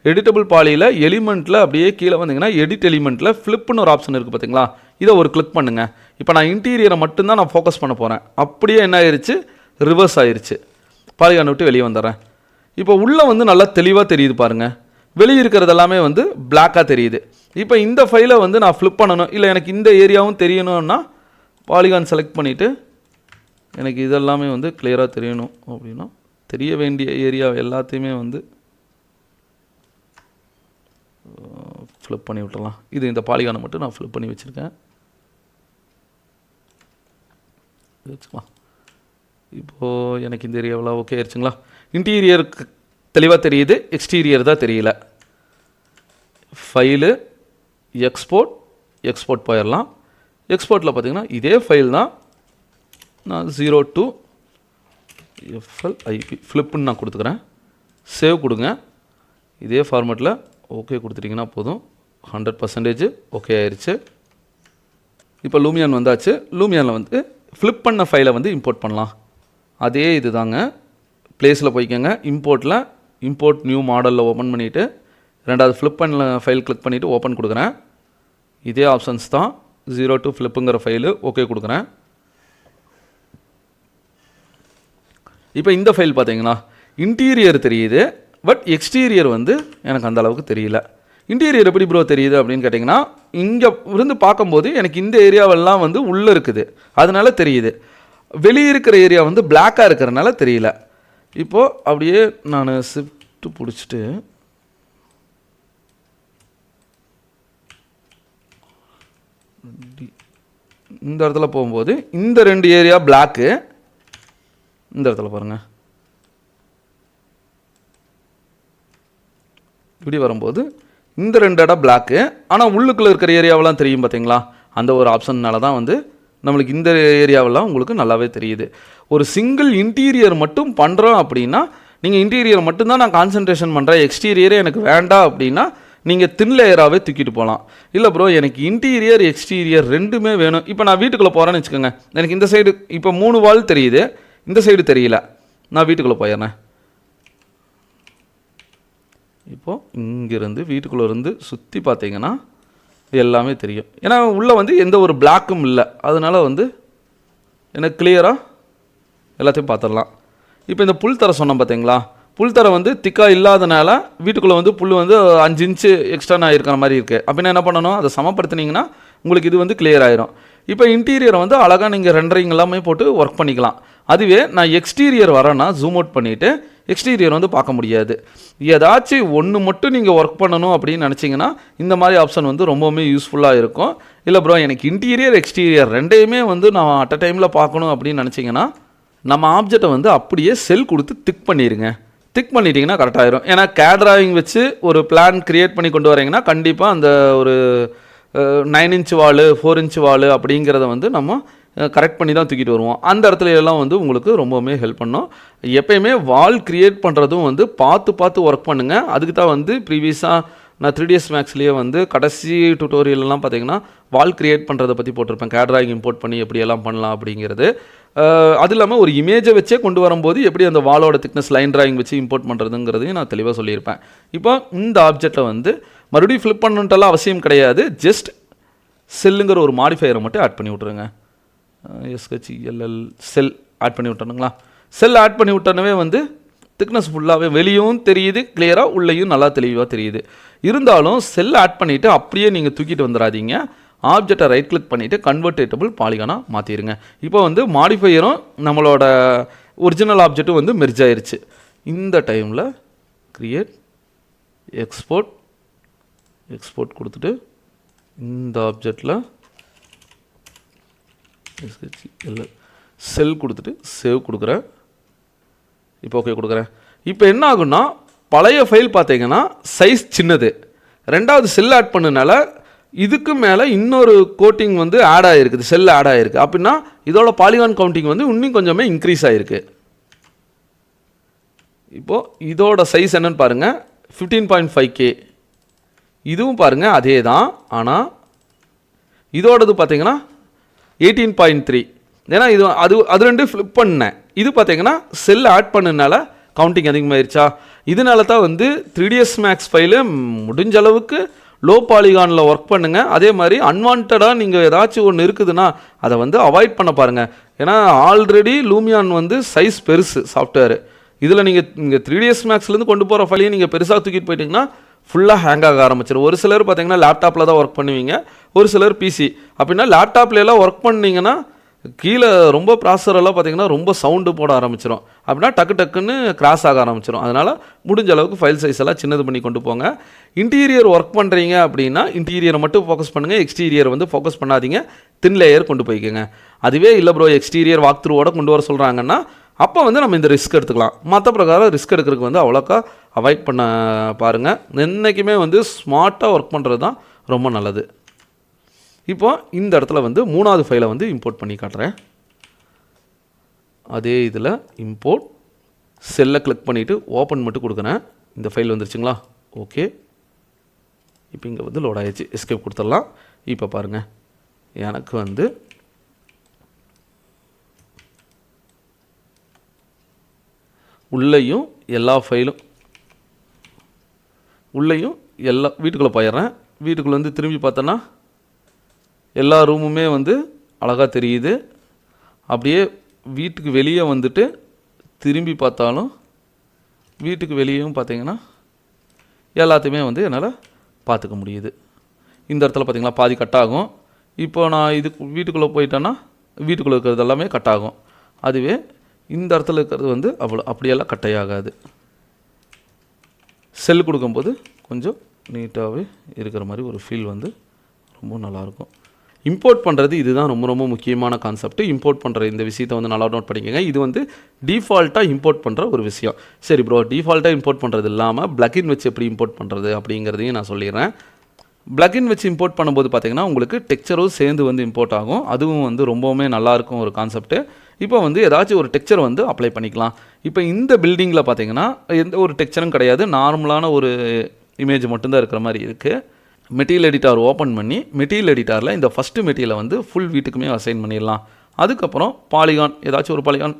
எடிட்டபிள் பாலியில் எலிமெண்ட்டில் அப்படியே கீழே வந்தீங்கன்னா எடிட் எலிமெண்ட்டில் ஃப்ளிப்னு ஒரு ஆப்ஷன் இருக்குது பார்த்தீங்களா, இதை ஒரு கிளிக் பண்ணுங்கள். இப்போ நான் இன்டீரியரை மட்டும்தான் நான் ஃபோக்கஸ் பண்ண போகிறேன். அப்படியே என்ன ஆயிடுச்சு, ரிவர்ஸ் ஆயிடுச்சு. பாலிகான் விட்டு வெளியே வந்துடுறேன். இப்போ உள்ளே வந்து நல்லா தெளிவாக தெரியுது பாருங்கள், வெளியே இருக்கிறது எல்லாமே வந்து பிளாக்காக தெரியுது. இப்போ இந்த ஃபைலை வந்து நான் ஃப்ளிப் பண்ணணும், இல்லை எனக்கு இந்த ஏரியாவும் தெரியணும்னா பாலிகான் செலக்ட் பண்ணிவிட்டு எனக்கு இதெல்லாமே வந்து கிளியராக தெரியணும் அப்படின்னா தெரிய வேண்டிய ஏரியா எல்லாத்தையுமே வந்து ஃப்ளிப் பண்ணி விட்டுடலாம். இது இந்த பாலிகானை மட்டும் நான் ஃப்ளிப் பண்ணி வச்சுருக்கேன், வச்சுக்கலாம். இப்போது எனக்கு இந்த ஏரியாவில் ஓகே ஆயிடுச்சுங்களா. இன்டீரியருக்கு தெளிவாக தெரியுது, எக்ஸ்டீரியர் தான் தெரியல. ஃபைலு எக்ஸ்போர்ட் போயிடலாம். எக்ஸ்போர்ட்டில் பார்த்தீங்கன்னா இதே ஃபைல் தான், நான் 02 FLIP ஃப்ளிப்புன்னு நான் கொடுத்துக்கிறேன். சேவ் கொடுங்க. இதே ஃபார்மேட்டில் ஓகே கொடுத்துட்டிங்கன்னா போதும். 100% ஓகே ஆயிடுச்சு. இப்போ லூமியான் வந்தாச்சு. லூமியானில் வந்து ஃப்ளிப் பண்ண ஃபைலை வந்து இம்போர்ட் பண்ணலாம். அதே இது தாங்க, ப்ளேஸில் போய்க்கோங்க, இம்போர்ட்டில் இம்போர்ட் நியூ மாடலில் ஓப்பன் பண்ணிவிட்டு ரெண்டாவது ஃப்ளிப் பண்ண ஃபைல் கிளிக் பண்ணிவிட்டு ஓப்பன் கொடுக்குறேன். இதே ஆப்ஷன்ஸ் தான், 02 ஃப்ளிப்புங்கிற ஃபைலு ஓகே கொடுக்குறேன். இப்போ இந்த ஃபைல் பார்த்தீங்கன்னா இன்டீரியர் தெரியுது, பட் எக்ஸ்டீரியர் வந்து எனக்கு அந்த அளவுக்கு தெரியல. இன்டீரியர் எப்படி ப்ரோ தெரியுது அப்படின்னு கேட்டிங்கன்னா, இங்கே இருந்து பார்க்கும்போது எனக்கு இந்த ஏரியாவெல்லாம் வந்து உள்ளே இருக்குது, அதனால தெரியுது. வெளியே இருக்கிற ஏரியா வந்து பிளாக்காக இருக்கிறனால தெரியல. இப்போது அப்படியே நான் ஷிஃப்ட் பிடிச்சிட்டு இந்த இடத்துல போகும்போது இந்த ரெண்டு ஏரியா பிளாக்கு, இந்த இடத்துல பாருங்கள் இப்படி வரும்போது இந்த ரெண்டு இடம் பிளாக்கு, ஆனால் உள்ளுக்குள்ளே இருக்கிற ஏரியாவெல்லாம் தெரியும் பார்த்தீங்களா, அந்த ஒரு ஆப்ஷன்னால தான் வந்து நம்மளுக்கு இந்த ஏரியாவெல்லாம் உங்களுக்கு நல்லாவே தெரியுது. ஒரு சிங்கிள் இன்டீரியர் மட்டும் பண்ணுறோம் அப்படின்னா, நீங்கள் இன்டீரியர் மட்டும்தான் நான் கான்சன்ட்ரேஷன் பண்ணுறேன், எக்ஸ்டீரியரே எனக்கு வேண்டாம் அப்படின்னா நீங்கள் தின் லேயராகவே தூக்கிட்டு போகலாம். இல்லை ப்ரோ எனக்கு இன்டீரியர் எக்ஸ்டீரியர் ரெண்டுமே வேணும். இப்போ நான் வீட்டுக்குள்ளே போகிறேன்னு வச்சுக்கோங்க, எனக்கு இந்த சைடு இப்போ 3 வால் தெரியுது, இந்த சைடு தெரியல, நான் வீட்டுக்குள்ளே போயிடுறேன். இப்போது இங்கேருந்து வீட்டுக்குள்ளே இருந்து சுற்றி பார்த்தீங்கன்னா எல்லாமே தெரியும். ஏன்னா உள்ளே வந்து எந்த ஒரு பிளாக்கும் இல்லை, அதனால் வந்து எனக்கு கிளியராக எல்லாத்தையும் பார்த்துடலாம். இப்போ இந்த புல் தர சொன்னோம் பார்த்தீங்களா, புல் தர வந்து திக்காக இல்லாதனால வீட்டுக்குள்ளே வந்து புல் வந்து 5 இன்ச்சு எக்ஸ்ட்ரா நான் இருக்கிற மாதிரி இருக்குது. அப்படின்னா என்ன பண்ணணும், அதை சமப்படுத்தினீங்கன்னா உங்களுக்கு இது வந்து கிளியர் ஆயிரும். இப்போ இன்டீரியரை வந்து அழகாக நீங்கள் ரெண்டரிங் எல்லாமே போட்டு ஒர்க் பண்ணிக்கலாம். அதுவே நான் எக்ஸ்டீரியர் வரேன்னா ஜூம் அவுட் பண்ணிவிட்டு எக்ஸ்டீரியர் வந்து பார்க்க முடியாது. ஏதாச்சும் ஒன்று மட்டும் நீங்கள் ஒர்க் பண்ணணும் அப்படின்னு நினச்சிங்கன்னா இந்த மாதிரி ஆப்ஷன் வந்து ரொம்பவுமே யூஸ்ஃபுல்லாக இருக்கும். இல்லை ப்ரோ எனக்கு இன்டீரியர் எக்ஸ்டீரியர் ரெண்டையுமே வந்து நான் அட் அ டைமில் பார்க்கணும் அப்படின்னு நினச்சிங்கன்னா நம்ம ஆப்ஜெக்டை வந்து அப்படியே செல் கொடுத்து திக் பண்ணிடுங்க. திக் பண்ணிட்டீங்கன்னா கரெக்டாகிடும். ஏன்னா கேட் டிராயிங் வச்சு ஒரு பிளான் க்ரியேட் பண்ணி கொண்டு வரீங்கன்னா கண்டிப்பாக அந்த ஒரு 9 இன்ச் வால் 4 இன்ச் வால் அப்படிங்கிறத வந்து நம்ம கரெக்ட் பண்ணி தான் தூக்கிட்டு வருவோம். அந்த இடத்துல எல்லாம் வந்து உங்களுக்கு ரொம்பவுமே ஹெல்ப் பண்ணும். எப்பயுமே வால் கிரியேட் பண்ணுறதும் வந்து பார்த்து பார்த்து ஒர்க் பண்ணுங்கள். அதுக்கு தான் வந்து ப்ரீவியஸாக நான் 3ds மேக்ஸ்லேயே வந்து கடைசி டுட்டோரியல்லாம் பார்த்தீங்கன்னா வால் கிரியேட் பண்ணுறதை பற்றி போட்டிருப்பேன். கேட் டிராயிங் இம்போர்ட் பண்ணி எப்படியெல்லாம் பண்ணலாம் அப்படிங்கிறது. அது இல்லாமல் ஒரு இமேஜை வச்சே கொண்டு வரும்போது எப்படி அந்த வாலோட திக்னஸ் லைன் டிராயிங் வச்சு இம்போர்ட் பண்ணுறதுங்கிறதையும் நான் தெளிவாக சொல்லியிருப்பேன். இப்போ இந்த ஆப்ஜெக்டை வந்து மறுபடியும் ஃப்ளிப் பண்ணுன்ட்டெல்லாம் அவசியம் கிடையாது. ஜஸ்ட் செல்லுங்கிற ஒரு மாடிஃபையரை மட்டும் ஆட் பண்ணி விட்ருங்க. SHELL செல் ஆட் பண்ணி விட்டணுங்களா? செல் ஆட் பண்ணி விட்டனவே வந்து திக்னஸ் ஃபுல்லாகவே வெளியும் தெரியுது கிளியராக, உள்ளேயும் நல்லா தெளிவாக தெரியுது. இருந்தாலும் செல் ஆட் பண்ணிவிட்டு அப்படியே நீங்கள் தூக்கிட்டு வந்துடாதீங்க. ஆப்ஜெக்டை ரைட் கிளிக் பண்ணிவிட்டு கன்வெர்டேட்டபிள் பாலிகானாக மாற்றிடுங்க. இப்போ வந்து மாடிஃபையரும் நம்மளோட ஒரிஜினல் ஆப்ஜெக்ட்டும் வந்து மெர்ஜ் ஆயிருச்சு. இந்த டைமில் கிரியேட் எக்ஸ்போர்ட் கொடுத்துட்டு இந்த ஆப்ஜெக்டில் செல் கொடுத்துட்டு சேவ் கொடுக்குறேன். இப்போ ஓகே கொடுக்குறேன். இப்போ என்ன ஆகுன்னா பழைய ஃபைல் பார்த்தீங்கன்னா சைஸ் சின்னது, ரெண்டாவது செல் ஆட் பண்ணனால இதுக்கு மேலே இன்னொரு கோட்டிங் வந்து ஆட் ஆகிருக்குது, செல் ஆட் ஆகிருக்கு. அப்படின்னா இதோட பாலிகான் கவுண்டிங் வந்து இன்னும் கொஞ்சமே இன்க்ரீஸ் ஆகிருக்கு. இப்போது இதோட சைஸ் என்னன்னு பாருங்கள், 15.5K. இதுவும் பாருங்கள் அதே தான், ஆனால் இதோடது பார்த்தீங்கன்னா 18.3. ஏன்னா இது அது ரெண்டு ஃப்ளிப் பண்ணேன். இது பார்த்தீங்கன்னா செல் ஆட் பண்ணனால கவுண்டிங் அதிகமாகிருச்சா. இதனால தான் வந்து 3ds மேக்ஸ் ஃபைலு முடிஞ்ச அளவுக்கு லோ பாலிகானில் ஒர்க் பண்ணுங்கள். அதே மாதிரி அன்வான்டாக நீங்கள் ஏதாச்சும் ஒன்று இருக்குதுன்னா அதை வந்து அவாய்ட் பண்ண பாருங்கள். ஏன்னா ஆல்ரெடி லூமியான் வந்து சைஸ் பெருசு சாஃப்ட்வேர். இதில் நீங்கள் 3ds மேக்ஸ்லேருந்து கொண்டு போகிற ஃபைலையும் நீங்கள் பெருசாக தூக்கிட்டு போயிட்டீங்கன்னா ஃபுல்லாக ஹேங் ஆக ஆரம்பிச்சிடும். ஒரு சிலர் பார்த்தீங்கன்னா லேப்டாப்பில் தான் ஒர்க் பண்ணுவீங்க, ஒரு சிலர் பிசி. அப்படின்னா லேப்டாப்லாம் ஒர்க் பண்ணிங்கன்னா கீழே ரொம்ப ப்ராசரெல்லாம் பார்த்தீங்கன்னா ரொம்ப சவுண்டு போட ஆரம்பிச்சிடும். அப்படின்னா டக்குன்னு கிராஸ் ஆக ஆரம்பிச்சிடும். அதனால் முடிஞ்ச அளவுக்கு ஃபைல் சைஸ் எல்லாம் சின்னது பண்ணி கொண்டு போங்க. இன்டீரியர் ஒர்க் பண்ணுறீங்க அப்படின்னா இன்டீரியரை மட்டும் ஃபோக்கஸ் பண்ணுங்கள், எக்ஸ்டீரியர் வந்து ஃபோக்கஸ் பண்ணாதீங்க. தின் லேயர் கொண்டு போய்க்கோங்க. அதுவே இல்லை ப்ரோ எக்ஸ்டீரியர் வாக் த்ரூவோட கொண்டு வர சொல்கிறாங்கன்னா அப்போ வந்து நம்ம இந்த ரிஸ்க் எடுத்துக்கலாம். மற்ற பிரகாரம் ரிஸ்க் எடுக்கிறதுக்கு வந்து அவ்வளோக்கா அவாய்ட் பண்ண பாருங்கள். என்றைக்குமே வந்து ஸ்மார்ட்டாக ஒர்க் பண்ணுறது தான் ரொம்ப நல்லது. இப்போ இந்த இடத்துல வந்து மூணாவது ஃபைலை வந்து இம்போர்ட் பண்ணி காட்டுறேன். அதே இதில் இம்போர்ட் செல்லை கிளிக் பண்ணிவிட்டு ஓப்பன் மட்டும் கொடுக்குறேன். இந்த ஃபைல் வந்துருச்சுங்களா? ஓகே. இப்போ இங்கே வந்து லோட் ஆகிடுச்சு. எஸ்கேப் கொடுத்துடலாம். இப்போ பாருங்கள், எனக்கு வந்து உள்ளேயும் எல்லா ஃபைலும் வீட்டுக்குள்ளே போயிடுறேன். வீட்டுக்குள்ளே வந்து திரும்பி பார்த்தோன்னா எல்லா ரூமுமே வந்து அழகாக தெரியுது. அப்படியே வீட்டுக்கு வெளியே வந்துட்டு திரும்பி பார்த்தாலும் வீட்டுக்கு வெளியேவும் பார்த்தீங்கன்னா எல்லாத்தையுமே வந்து என்னால் பார்த்துக்க முடியுது. இந்த இடத்துல பார்த்தீங்களா பாதி கட் ஆகும். இப்போ நான் வீட்டுக்குள்ளே போயிட்டேன்னா வீட்டுக்குள்ளே இருக்கிறது எல்லாமே கட் ஆகும். அதுவே இந்த இடத்துல இருக்கிறது வந்து அப்படியெல்லாம் கட்டே ஆகாது. செல் கொடுக்கும்போது கொஞ்சம் நீட்டாகவே இருக்கிற மாதிரி ஒரு ஃபீல் வந்து ரொம்ப நல்லாயிருக்கும். இம்போர்ட் பண்ணுறது இதுதான் ரொம்ப ரொம்ப முக்கியமான கான்செப்ட். இம்போர்ட் பண்ணுற இந்த விஷயத்தை வந்து நல்லா நோட் பண்ணிக்கோங்க. இது வந்து டிஃபால்ட்டாக இம்போர்ட் பண்ணுற ஒரு விஷயம். சரி ப்ரோ, டிஃபால்ட்டாக இம்போர்ட் பண்ணுறது இல்லாமல் பிளக்கின் வச்சு எப்படி இம்போர்ட் பண்ணுறது அப்படிங்கிறதையும் நான் சொல்லிடுறேன். பிளக்கின் வச்சு இம்போர்ட் பண்ணும்போது பார்த்தீங்கன்னா உங்களுக்கு டெக்ஸ்சரும் சேர்ந்து வந்து இம்போர்ட் ஆகும். அதுவும் வந்து ரொம்பவுமே நல்லாயிருக்கும் ஒரு கான்செப்ட்டு. இப்போ வந்து ஏதாச்சும் ஒரு டெக்ஸ்சர் வந்து அப்ளை பண்ணிக்கலாம். இப்போ இந்த பில்டிங்கில் பார்த்தீங்கன்னா எந்த ஒரு டெக்ஸ்சரும் கிடையாது, நார்மலான ஒரு இமேஜ் மட்டும்தான் இருக்கிற மாதிரி இருக்குது. மெட்டீரியல் எடிட்டார் ஓப்பன் பண்ணி மெட்டீரியல் எடிட்டாரில் இந்த ஃபஸ்ட்டு மெட்டீரியலை வந்து ஃபுல் வீட்டுக்குமே அசைன் பண்ணிடலாம். அதுக்கப்புறம் பாலிகான் ஏதாச்சும் ஒரு பாலிகான்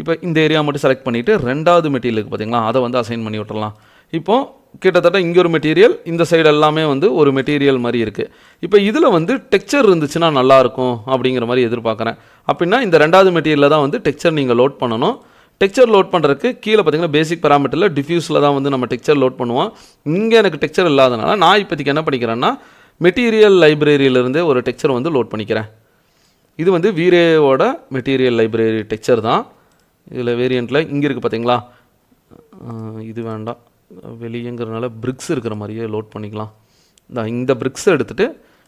இப்போ இந்த ஏரியா மட்டும் செலக்ட் பண்ணிவிட்டு ரெண்டாவது மெட்டீரியலுக்கு பார்த்தீங்களா அதை வந்து அசைன் பண்ணி விட்டுறலாம். இப்போது கிட்டத்தட்ட இங்கே ஒரு மெட்டீரியல், இந்த சைடு எல்லாமே வந்து ஒரு மெட்டீரியல் மாதிரி இருக்குது. இப்போ இதில் வந்து டெக்ஸ்சர் இருந்துச்சுன்னா நல்லாயிருக்கும் அப்படிங்கிற மாதிரி எதிர்பார்க்குறேன். அப்படின்னா இந்த ரெண்டாவது மெட்டீரியலில் தான் வந்து டெக்ஸ்சர் நீங்கள் லோட் பண்ணணும். டெக்ஸ்சர் லோட் பண்ணுறதுக்கு கீழே பார்த்தீங்கன்னா பேசிக் பேராமீட்டரில் டிஃப்யூஸில் தான் வந்து நம்ம டெக்ஸ்சர் லோட் பண்ணுவோம். இங்கே எனக்கு டெக்ஸ்சர் இல்லாதனால நான் இப்போதைக்கு என்ன பண்ணிக்கிறேன்னா மெட்டீரியல் லைப்ரரியிலேருந்தே ஒரு டெக்ஸ்சர் வந்து லோட் பண்ணிக்கிறேன். இது வந்து வீரேவோட மெட்டீரியல் லைப்ரரி டெக்ஸ்சர் தான். இதில் வேரியண்ட்டில் இங்கே இருக்குது பார்த்தீங்களா, இது வேண்டாம், வெளியேங்கிறதுனால பிரிக்ஸ் இருக்கிற மாதிரியே லோட் பண்ணிக்கலாம். இந்த பிரிக்ஸை எடுத்துகிட்டு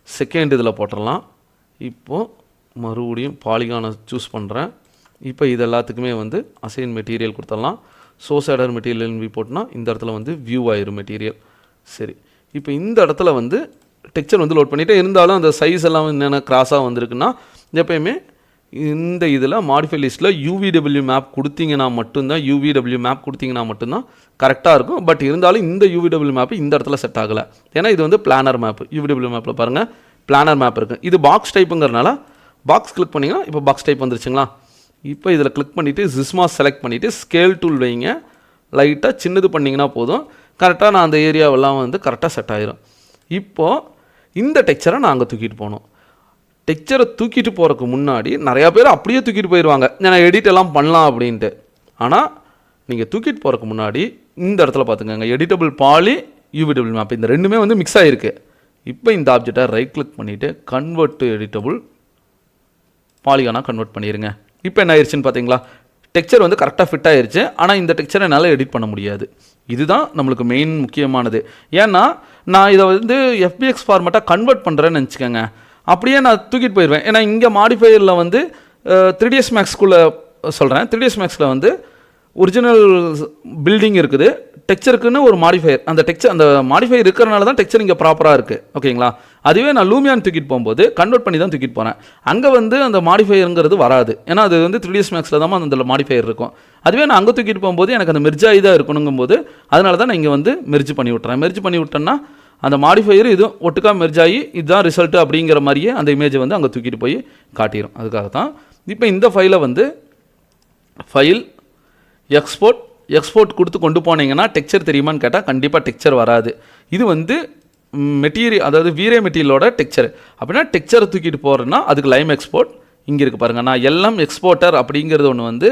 செகண்ட் இதில் போட்டுடலாம். இப்போது மறுபடியும் பாலிகானை சூஸ் பண்ணுறேன். இப்போ இது எல்லாத்துக்குமே வந்து அசைன் மெட்டீரியல் கொடுத்துடலாம். சோர்ஸ் ஆடர் மெட்டீரியல் போட்டுனா இந்த இடத்துல வந்து வியூ ஆயிரும் மெட்டீரியல். சரி, இப்போ இந்த இடத்துல வந்து டெக்ஸ்சர் வந்து லோட் பண்ணிவிட்டு இருந்தாலும் அந்த சைஸ் எல்லாம் என்னென்ன கிராஸாக வந்திருக்குன்னா எப்பயுமே இந்த இதில் மாடிஃபை லிஸ்ட்டில் UVW மேப் கொடுத்தீங்கன்னா மட்டும்தான் கரெக்டாக இருக்கும். பட் இருந்தாலும் இந்த UVW மேப் இந்த இடத்துல செட் ஆகலை. ஏன்னா இது வந்து பிளானர் மேப். UVW மேப்பில் பாருங்கள் பிளானர் மேப் இருக்குது. இது பாக்ஸ் டைப்புங்கிறனால பாக்ஸ் கிளிக் பண்ணிங்கன்னா இப்போ பாக்ஸ் டைப் வந்துருச்சுங்களா. இப்போ இதில் கிளிக் பண்ணிவிட்டு ஜிஸ்மா செலக்ட் பண்ணிவிட்டு ஸ்கேல் டூல் வைங்க. லைட்டாக சின்னது பண்ணிங்கன்னா போதும். கரெக்டாக நான் அந்த ஏரியாவெல்லாம் வந்து கரெக்டாக செட் ஆகிரும். இப்போது இந்த டெக்ஸ்சரை நான் அங்கே தூக்கிட்டு போகணும். டெக்ஸ்சரை தூக்கிட்டு போகிறதுக்கு முன்னாடி நிறையா பேர் அப்படியே தூக்கிட்டு போயிடுவாங்க, நான் எடிட் எல்லாம் பண்ணலாம் அப்படின்ட்டு. ஆனால் நீங்கள் தூக்கிட்டு போகிறதுக்கு முன்னாடி இந்த இடத்துல பார்த்துக்கோங்க, எடிட்டபிள் பாலி UVW மேப் இந்த ரெண்டுமே வந்து மிக்ஸ் ஆகிருக்கு. இப்போ இந்த ஆப்ஜெக்டை ரைட் கிளிக் பண்ணிவிட்டு கன்வெர்ட் டு எடிட்டபிள் பாலிகானாக கன்வெர்ட் பண்ணிடுங்க. இப்போ என்ன ஆயிடுச்சுன்னு பார்த்தீங்களா, டெக்ஸ்சர் வந்து கரெக்டாக ஃபிட் ஆயிடுச்சு. ஆனால் இந்த டெக்ஸ்சரை என்னால் எடிட் பண்ண முடியாது. இதுதான் நம்மளுக்கு மெயின் முக்கியமானது. ஏன்னா நான் இதை வந்து FBX ஃபார்மேட்டாக கன்வெர்ட் பண்ணுறேன்னு நினச்சிக்கோங்க, அப்படியே நான் தூக்கிட்டு போயிடுவேன். ஏன்னா இங்கே மாடிஃபையரில் வந்து 3ds Maxக்குள்ளே சொல்கிறேன், 3ds Maxல வந்து ஒரிஜினல் பில்டிங் இருக்குது, டெக்ஸ்சருக்குன்னு ஒரு மாடிஃபையர். அந்த மாடிஃபையர் இருக்கிறனால தான் டெக்ஸ்சர் இங்கே ப்ராப்பராக இருக்குது. ஓகேங்களா. அதுவே நான் லூமியான் தூக்கிட்டு போகும்போது கன்வெர்ட் பண்ணி தான் தூக்கிட்டு போகிறேன். அங்கே வந்து அந்த மாடிஃபையருங்கிறது வராது. ஏன்னா அது வந்து 3ds Maxல தான் அந்த மாடிஃபையர் இருக்கும். அதுவே நான் அங்கே தூக்கிட்டு போகும்போது எனக்கு அந்த மெர்ஜ் ஆகி தான் இருக்கணுங்கும்போது அதனால தான் நான் இங்கே வந்து மெர்ஜ் பண்ணி விட்டேன்னா அந்த மாடிஃபையர் இதுவும் ஒட்டுக்காக மெர்ஜ் ஆகி இதுதான் ரிசல்ட்டு அப்படிங்கிற மாதிரியே அந்த இமேஜை வந்து அங்கே தூக்கிட்டு போய் காட்டிடும். அதுக்காக தான் இப்போ இந்த ஃபைலை வந்து ஃபைல் எக்ஸ்போர்ட் கொடுத்து கொண்டு போனீங்கன்னா டெக்ஸ்சர் தெரியுமான்னு கேட்டால் கண்டிப்பாக டெக்ஸ்சர் வராது. இது வந்து மெட்டீரியல், அதாவது வீரே மெட்டீரியலோட டெக்ஸ்சர். அப்படின்னா டெக்ஸ்சரை தூக்கிட்டு போகிறேன்னா அதுக்கு லைம் எக்ஸ்போர்ட் இங்கே இருக்குது பாருங்கள். நான் எல்லாம் எக்ஸ்போர்ட்டர் அப்படிங்கிறது ஒன்று வந்து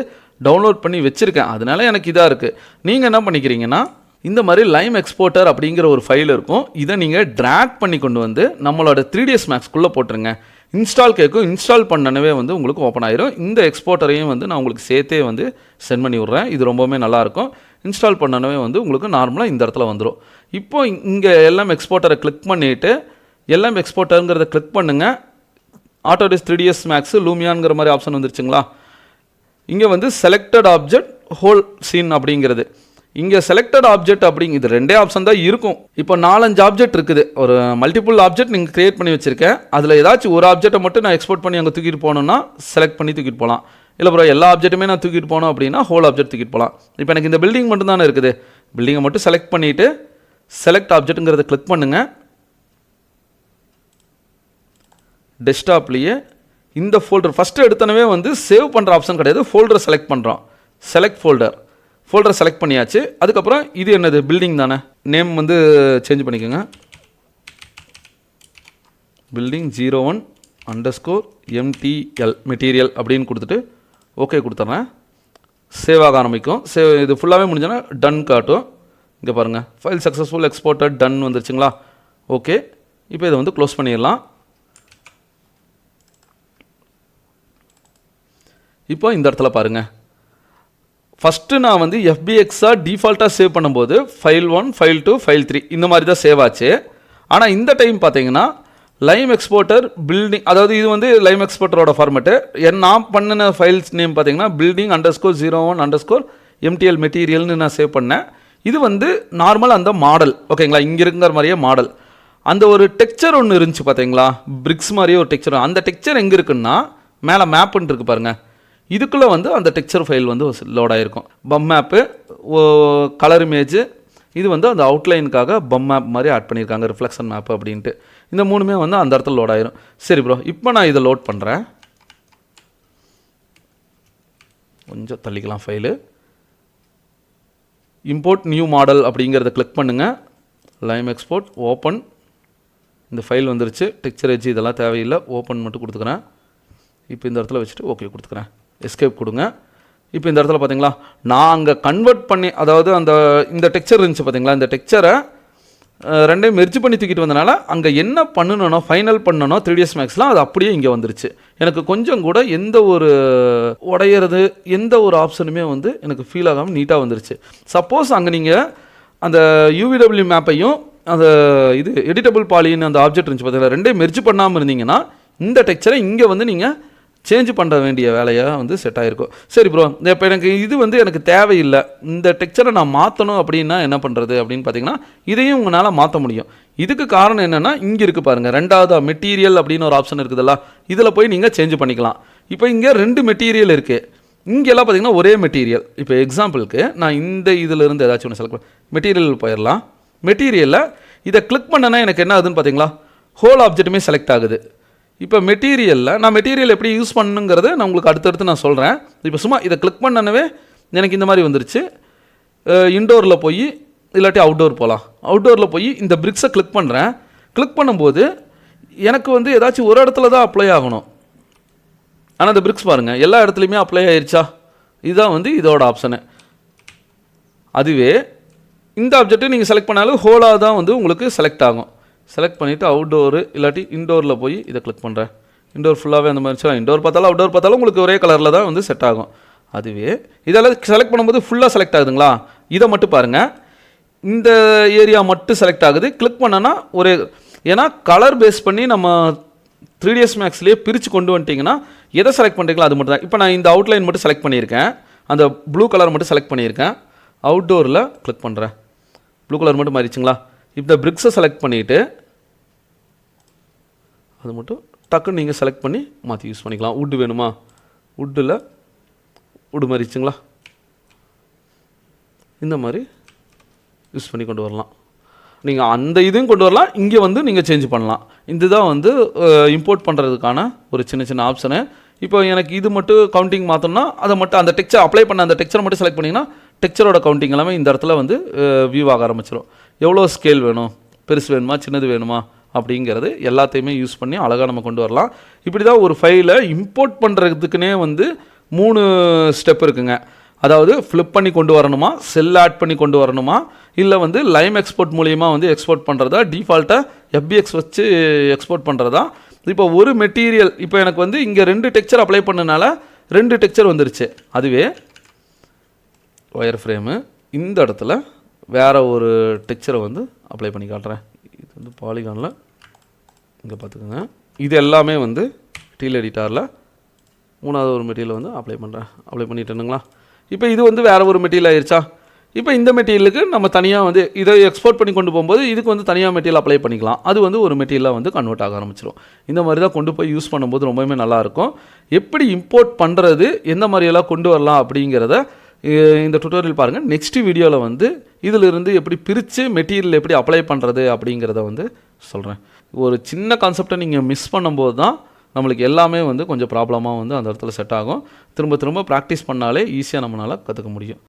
டவுன்லோட் பண்ணி வச்சுருக்கேன், அதனால எனக்கு இதாக இருக்குது. நீங்கள் என்ன பண்ணிக்கிறீங்கன்னா இந்த மாதிரி லைம் எக்ஸ்போர்ட்டர் அப்படிங்கிற ஒரு ஃபைல் இருக்கும். இதை நீங்கள் ட்ராக் பண்ணி கொண்டு வந்து நம்மளோட 3ds Maxக்குள்ளே போட்டுருங்க. இன்ஸ்டால் கேட்கும், இன்ஸ்டால் பண்ணனவே வந்து உங்களுக்கு ஓப்பன் ஆயிரும். இந்த எக்ஸ்போர்ட்டரையும் வந்து நான் உங்களுக்கு சேர்த்தே வந்து சென்ட் பண்ணி விட்றேன். இது ரொம்பவுமே நல்லாயிருக்கும். இன்ஸ்டால் பண்ணனவே வந்து உங்களுக்கு நார்மலாக இந்த இடத்துல வந்துடும். இப்போ இங்கே எல்லாம் எக்ஸ்போர்ட்டரை கிளிக் பண்ணிவிட்டு எல்லாம் எக்ஸ்போர்ட்டருங்கிறத கிளிக் பண்ணுங்கள். ஆட்டோடெஸ்க் 3ds Max லூமியான்ங்கிற மாதிரி ஆப்ஷன் வந்துருச்சுங்களா. இங்கே வந்து செலக்டட் ஆப்ஜெக்ட் ஹோல் சீன் அப்படிங்கிறது, இங்கே செலக்டட் ஆப்ஜெக்ட் அப்படிங்கிறது ரெண்டே ஆப்ஷன் தான் இருக்கும். இப்போ 4-5 ஆப்ஜெக்ட் இருக்குது, ஒரு மல்டிபிள் ஆப்ஜெக்ட் நீங்கள் க்ரியேட் பண்ணி வச்சுருக்கேன். அதில் ஏதாச்சும் ஒரு ஆப்ஜெக்ட்டை மட்டும் நான் எக்ஸ்போர்ட் பண்ணி அங்கே தூக்கிட்டு போகணுன்னா செலக்ட் பண்ணி தூக்கிட்டு போகலாம். இல்லை ப்ரோ எல்லா ஆப்ஜெக்ட்டுமே நான் தூக்கிட்டு போனோம் அப்படின்னா ஹோல் ஆப்ஜெக்ட் தூக்கிட்டு போகலாம். இப்போ எனக்கு இந்த பில்டிங் மட்டும் தானே இருக்குது, பில்டிங்கை மட்டும் செலக்ட் பண்ணிவிட்டு செலக்ட் ஆப்ஜெக்ட்டுங்கிறத கிளிக் பண்ணுங்கள். டெஸ்க்டாப்லேயே இந்த ஃபோல்டர் ஃபஸ்ட்டு எடுத்தனவே வந்து சேவ் பண்ணுற ஆப்ஷன் கிடையாது, ஃபோல்டரை செலக்ட் பண்ணுறோம். செலக்ட் ஃபோல்டரை செலக்ட் பண்ணியாச்சு. அதுக்கப்புறம் இது என்னது, பில்டிங் தானே, நேம் வந்து சேஞ்ச் பண்ணிக்கோங்க. பில்டிங் 01_MTL மெட்டீரியல் அப்படின்னு கொடுத்துட்டு ஓகே கொடுத்துட்றேன். சேவ் ஆக ஆரம்பிக்கும். இது ஃபுல்லாகவே முடிஞ்சோன்னா டன் காட்டும். இங்கே பாருங்கள், ஃபைல் சக்ஸஸ்ஃபுல் எக்ஸ்போர்ட்டட் டன் வந்துருச்சுங்களா. ஓகே, இப்போ இதை வந்து க்ளோஸ் பண்ணிடலாம். இப்போ இந்த இடத்துல பாருங்கள், ஃபஸ்ட்டு நான் வந்து FBX-ஆக டிஃபால்ட்டாக சேவ் பண்ணும்போது ஃபைல் 1, ஃபைல் 2, ஃபைல் 3 இந்த மாதிரி தான் சேவ் ஆச்சு. ஆனால் இந்த டைம் பார்த்தீங்கன்னா லைம் எக்ஸ்போர்ட்டர் பில்டிங், அதாவது இது வந்து லைம் எக்ஸ்போர்ட்டரோட ஃபார்மேட்டு. நான் பண்ணின ஃபைல்ஸ் நேம் பார்த்தீங்கன்னா building_01_MTL மெட்டீரியல்னு நான் சேவ் பண்ணேன். இது வந்து நார்மல் அந்த மாடல், ஓகேங்களா, இங்கே இருக்கிற மாதிரியே மாடல். அந்த ஒரு டெக்ஸ்சர் ஒன்று இருந்துச்சு பார்த்தீங்களா, பிரிக்ஸ் மாதிரியே ஒரு டெக்ஸ்சர். அந்த டெக்ஸ்சர் எங்கே இருக்குன்னா மேலே மேப்புன்னு இருக்குது பாருங்கள், இதுக்குள்ளே வந்து அந்த டெக்ஸ்சர் ஃபைல் வந்து லோட் ஆகிருக்கும். பம் மேப்பு, கலர் இமேஜு, இது வந்து அந்த அவுட்லைனுக்காக பம் மேப் மாதிரி ஆட் பண்ணியிருக்காங்க, ரிஃப்ளெக்ஷன் மேப்பு அப்படின்ட்டு. இந்த மூணுமே வந்து அந்த இடத்துல லோட் ஆயிரும். சரி ப்ரோ, இப்போ நான் இதை லோட் பண்ணுறேன். கொஞ்சம் தள்ளிக்கலாம் ஃபைலு. இம்போர்ட் நியூ மாடல் அப்படிங்கிறத கிளிக் பண்ணுங்கள். Lime export open. இந்த ஃபைல் வந்துருச்சு. டெக்ஸ்சர் எட்ஜ் இதெல்லாம் தேவையில்லை, ஓப்பன் மட்டும் கொடுத்துக்கிறேன். இப்போ இந்த இடத்துல வச்சுட்டு ஓகே கொடுத்துக்கிறேன். எஸ்கேப் கொடுங்க. இப்போ இந்த இடத்துல பார்த்தீங்களா, நான் அங்கே கன்வெர்ட் பண்ணி, அதாவது இந்த டெக்ஸ்சர் இருந்துச்சு பார்த்தீங்களா, இந்த டெக்ஸ்சரை ரெண்டையும் மெர்ஜ் பண்ணி தூக்கிட்டு வந்தனால அங்கே என்ன பண்ணணும், ஃபைனல் பண்ணணும் 3ds Maxலாம், அது அப்படியே இங்கே வந்துருச்சு. எனக்கு கொஞ்சம் கூட எந்த ஒரு உடையிறது எந்த ஒரு ஆப்ஷனுமே வந்து எனக்கு ஃபீல் ஆகாமல் நீட்டாக வந்துருச்சு. சப்போஸ் அங்கே நீங்கள் அந்த UVW மேப்பையும் அந்த இது எடிட்டபிள் பாலின்னு அந்த ஆப்ஜெக்ட் இருந்துச்சு பார்த்தீங்களா, ரெண்டையும் மெர்ஜ் பண்ணாமல் இருந்தீங்கன்னா இந்த டெக்ஸ்சரை இங்கே வந்து நீங்கள் சேஞ்ச் பண்ண வேண்டிய வேலையாக வந்து செட் ஆகிருக்கும். சரி ப்ரோ, இப்போ எனக்கு இது வந்து எனக்கு தேவையில்லை, இந்த டெக்ஸ்சரை நான் மாற்றணும் அப்படின்னா என்ன பண்ணுறது அப்படின்னு பார்த்தீங்கன்னா, இதையும் உங்களால் மாற்ற முடியும். இதுக்கு காரணம் என்னென்னா இங்கே இருக்குது பாருங்கள், ரெண்டாவது மெட்டீரியல் அப்படின்னு ஒரு ஆப்ஷன் இருக்குதுல்ல, இதில் போய் நீங்கள் சேஞ்ச் பண்ணிக்கலாம். இப்போ இங்கே 2 மெட்டீரியல் இருக்குது, இங்கெல்லாம் பார்த்தீங்கன்னா ஒரே மெட்டீரியல். இப்போ எக்ஸாம்பிளுக்கு நான் இந்த இதிலிருந்து ஏதாச்சும் ஒன்று செலக்ட் பண்ண மெட்டீரியல் போயிடலாம். மெட்டீரியலில் இதை கிளிக் பண்ணனா எனக்கு என்ன ஆகுதுன்னு பார்த்தீங்களா, ஹோல் ஆப்ஜெக்ட்டுமே செலக்ட் ஆகுது. இப்போ மெட்டீரியலில் நான் மெட்டீரியல் எப்படி யூஸ் பண்ணுங்கிறத நான் உங்களுக்கு அடுத்தடுத்து நான் சொல்கிறேன். இப்போ சும்மா இதை கிளிக் பண்ணனவே எனக்கு இந்த மாதிரி வந்துருச்சு. இன்டோரில் போய் இல்லாட்டி அவுட்டோர் போகலாம். அவுட்டோரில் போய் இந்த பிரிக்ஸை கிளிக் பண்ணுறேன். கிளிக் பண்ணும்போது எனக்கு வந்து ஏதாச்சும் ஒரு இடத்துல தான் அப்ளை ஆகணும். ஆனால் இந்த பிரிக்ஸ் பாருங்கள் எல்லா இடத்துலையுமே அப்ளை ஆயிடுச்சா. இதுதான் வந்து இதோட ஆப்ஷனு. அதுவே இந்த ஆப்ஜெக்ட்டு நீங்கள் செலக்ட் பண்ணாலும் ஹோலாக தான் வந்து உங்களுக்கு செலக்ட் ஆகும். செலக்ட் பண்ணிவிட்டு அவுட்டோரு இல்லாட்டி இன்டோரில் போய் இதை கிளிக் பண்ணுறேன். இன்டோர் ஃபுல்லாகவே அந்த மாதிரி இன்டோர் பார்த்தாலும் அவுட்டோர் பார்த்தாலும் உங்களுக்கு ஒரே கலரில் தான் வந்து செட் ஆகும். அதுவே இதெல்லாம் செலக்ட் பண்ணும்போது ஃபுல்லாக செலக்ட் ஆகுதுங்களா. இதை மட்டும் பாருங்கள், இந்த ஏரியா மட்டும் செலக்ட் ஆகுது. கிளிக் பண்ணனா ஒரே, ஏன்னா கலர் பேஸ் பண்ணி நம்ம 3ds Maxலேயே பிரித்து கொண்டு வந்துட்டிங்கன்னா எதை செலக்ட் பண்ணுறீங்களோ அது மட்டும் தான். இப்போ நான் இந்த அவுட்லைன் மட்டும் செலக்ட் பண்ணியிருக்கேன், அந்த ப்ளூ கலர் மட்டும் செலக்ட் பண்ணியிருக்கேன். அவுட்டோரில் கிளிக் பண்ணுறேன், ப்ளூ கலர் மட்டும் மாறிச்சுங்களா. இந்த பிரிக்ஸை செலக்ட் பண்ணிவிட்டு அது மட்டும் டக்குன்னு நீங்கள் செலக்ட் பண்ணி மாற்றி யூஸ் பண்ணிக்கலாம். வுட்டு வேணுமா, வுட்டில் வுட்டு மாறிச்சுங்களா, இந்த மாதிரி யூஸ் பண்ணி கொண்டு வரலாம். நீங்கள் அந்த இதையும் கொண்டு வரலாம், இங்கே வந்து நீங்கள் சேஞ்ச் பண்ணலாம். இதுதான் வந்து இம்போர்ட் பண்ணுறதுக்கான ஒரு சின்ன சின்ன ஆப்ஷனு. இப்போ எனக்கு இது மட்டும் கவுண்டிங் மாற்றோம்னா அதை மட்டும் அந்த டெக்ஸ்சர் அப்ளை பண்ண அந்த டெக்ஸ்சரை மட்டும் செலக்ட் பண்ணிங்கன்னா டெக்ஸ்சரோட கவுண்டிங் எல்லாமே இந்த இடத்துல வந்து வியூ ஆக ஆரம்பிச்சிடும். எவ்வளோ ஸ்கேல் வேணும், பெருசு வேணுமா சின்னது வேணுமா அப்படிங்கிறது எல்லாத்தையுமே யூஸ் பண்ணி அழகாக நம்ம கொண்டு வரலாம். இப்படி தான் ஒரு ஃபைலை இம்போர்ட் பண்ணுறதுக்குனே வந்து 3 ஸ்டெப் இருக்குங்க. அதாவது ஃப்ளிப் பண்ணி கொண்டு வரணுமா, செல் ஆட் பண்ணி கொண்டு வரணுமா, இல்லை வந்து லைம் எக்ஸ்போர்ட் மூலியமாக வந்து எக்ஸ்போர்ட் பண்ணுறதா, டிஃபால்ட்டாக FBX வச்சு எக்ஸ்போர்ட் பண்ணுறதா. இப்போ ஒரு மெட்டீரியல் இப்போ எனக்கு வந்து இங்கே 2 டெக்ஸ்சர் அப்ளை பண்ணனால 2 டெக்ஸ்சர் வந்துருச்சு. அதுவே ஒயர் ஃப்ரேமு இந்த இடத்துல வேறு ஒரு டெக்ஸ்சரை வந்து அப்ளை பண்ணி காட்டுறேன். இது வந்து பாலிகானில் இங்கே பார்த்துக்கோங்க. இது எல்லாமே வந்து டீல் எடிட்டாரில் 3வது ஒரு மெட்டீரியல் வந்து அப்ளை பண்ணுறேன். அப்ளை பண்ணிட்டேனுங்களா. இப்போ இது வந்து வேறு ஒரு மெட்டீரியல் ஆயிடுச்சா. இப்போ இந்த மெட்டீரியலுக்கு நம்ம தனியாக வந்து இதை எக்ஸ்போர்ட் பண்ணி கொண்டு போகும்போது இதுக்கு வந்து தனியாக மெட்டீரியல் அப்ளை பண்ணிக்கலாம். அது வந்து ஒரு மெட்டீரியலாக வந்து கன்வெர்ட் ஆக ஆரம்பிச்சிடும். இந்த மாதிரி தான் கொண்டு போய் யூஸ் பண்ணும்போது ரொம்பவுமே நல்லாயிருக்கும். எப்படி இம்போர்ட் பண்ணுறது, எந்த மாதிரியெல்லாம் கொண்டு வரலாம் அப்படிங்கிறத இந்த டுட்டோரியல் பாருங்கள். நெக்ஸ்ட் வீடியோவில் வந்து இதிலிருந்து எப்படி பிரித்து மெட்டீரியல் எப்படி அப்ளை பண்ணுறது அப்படிங்கிறத வந்து சொல்கிறேன். ஒரு சின்ன கான்செப்டை நீங்கள் மிஸ் பண்ணும்போது தான் நம்மளுக்கு எல்லாமே வந்து கொஞ்சம் ப்ராப்ளமாக வந்து அந்த இடத்துல செட் ஆகும். திரும்ப திரும்ப ப்ராக்டிஸ் பண்ணாலே ஈஸியாக நம்மளால் கற்றுக்க முடியும்.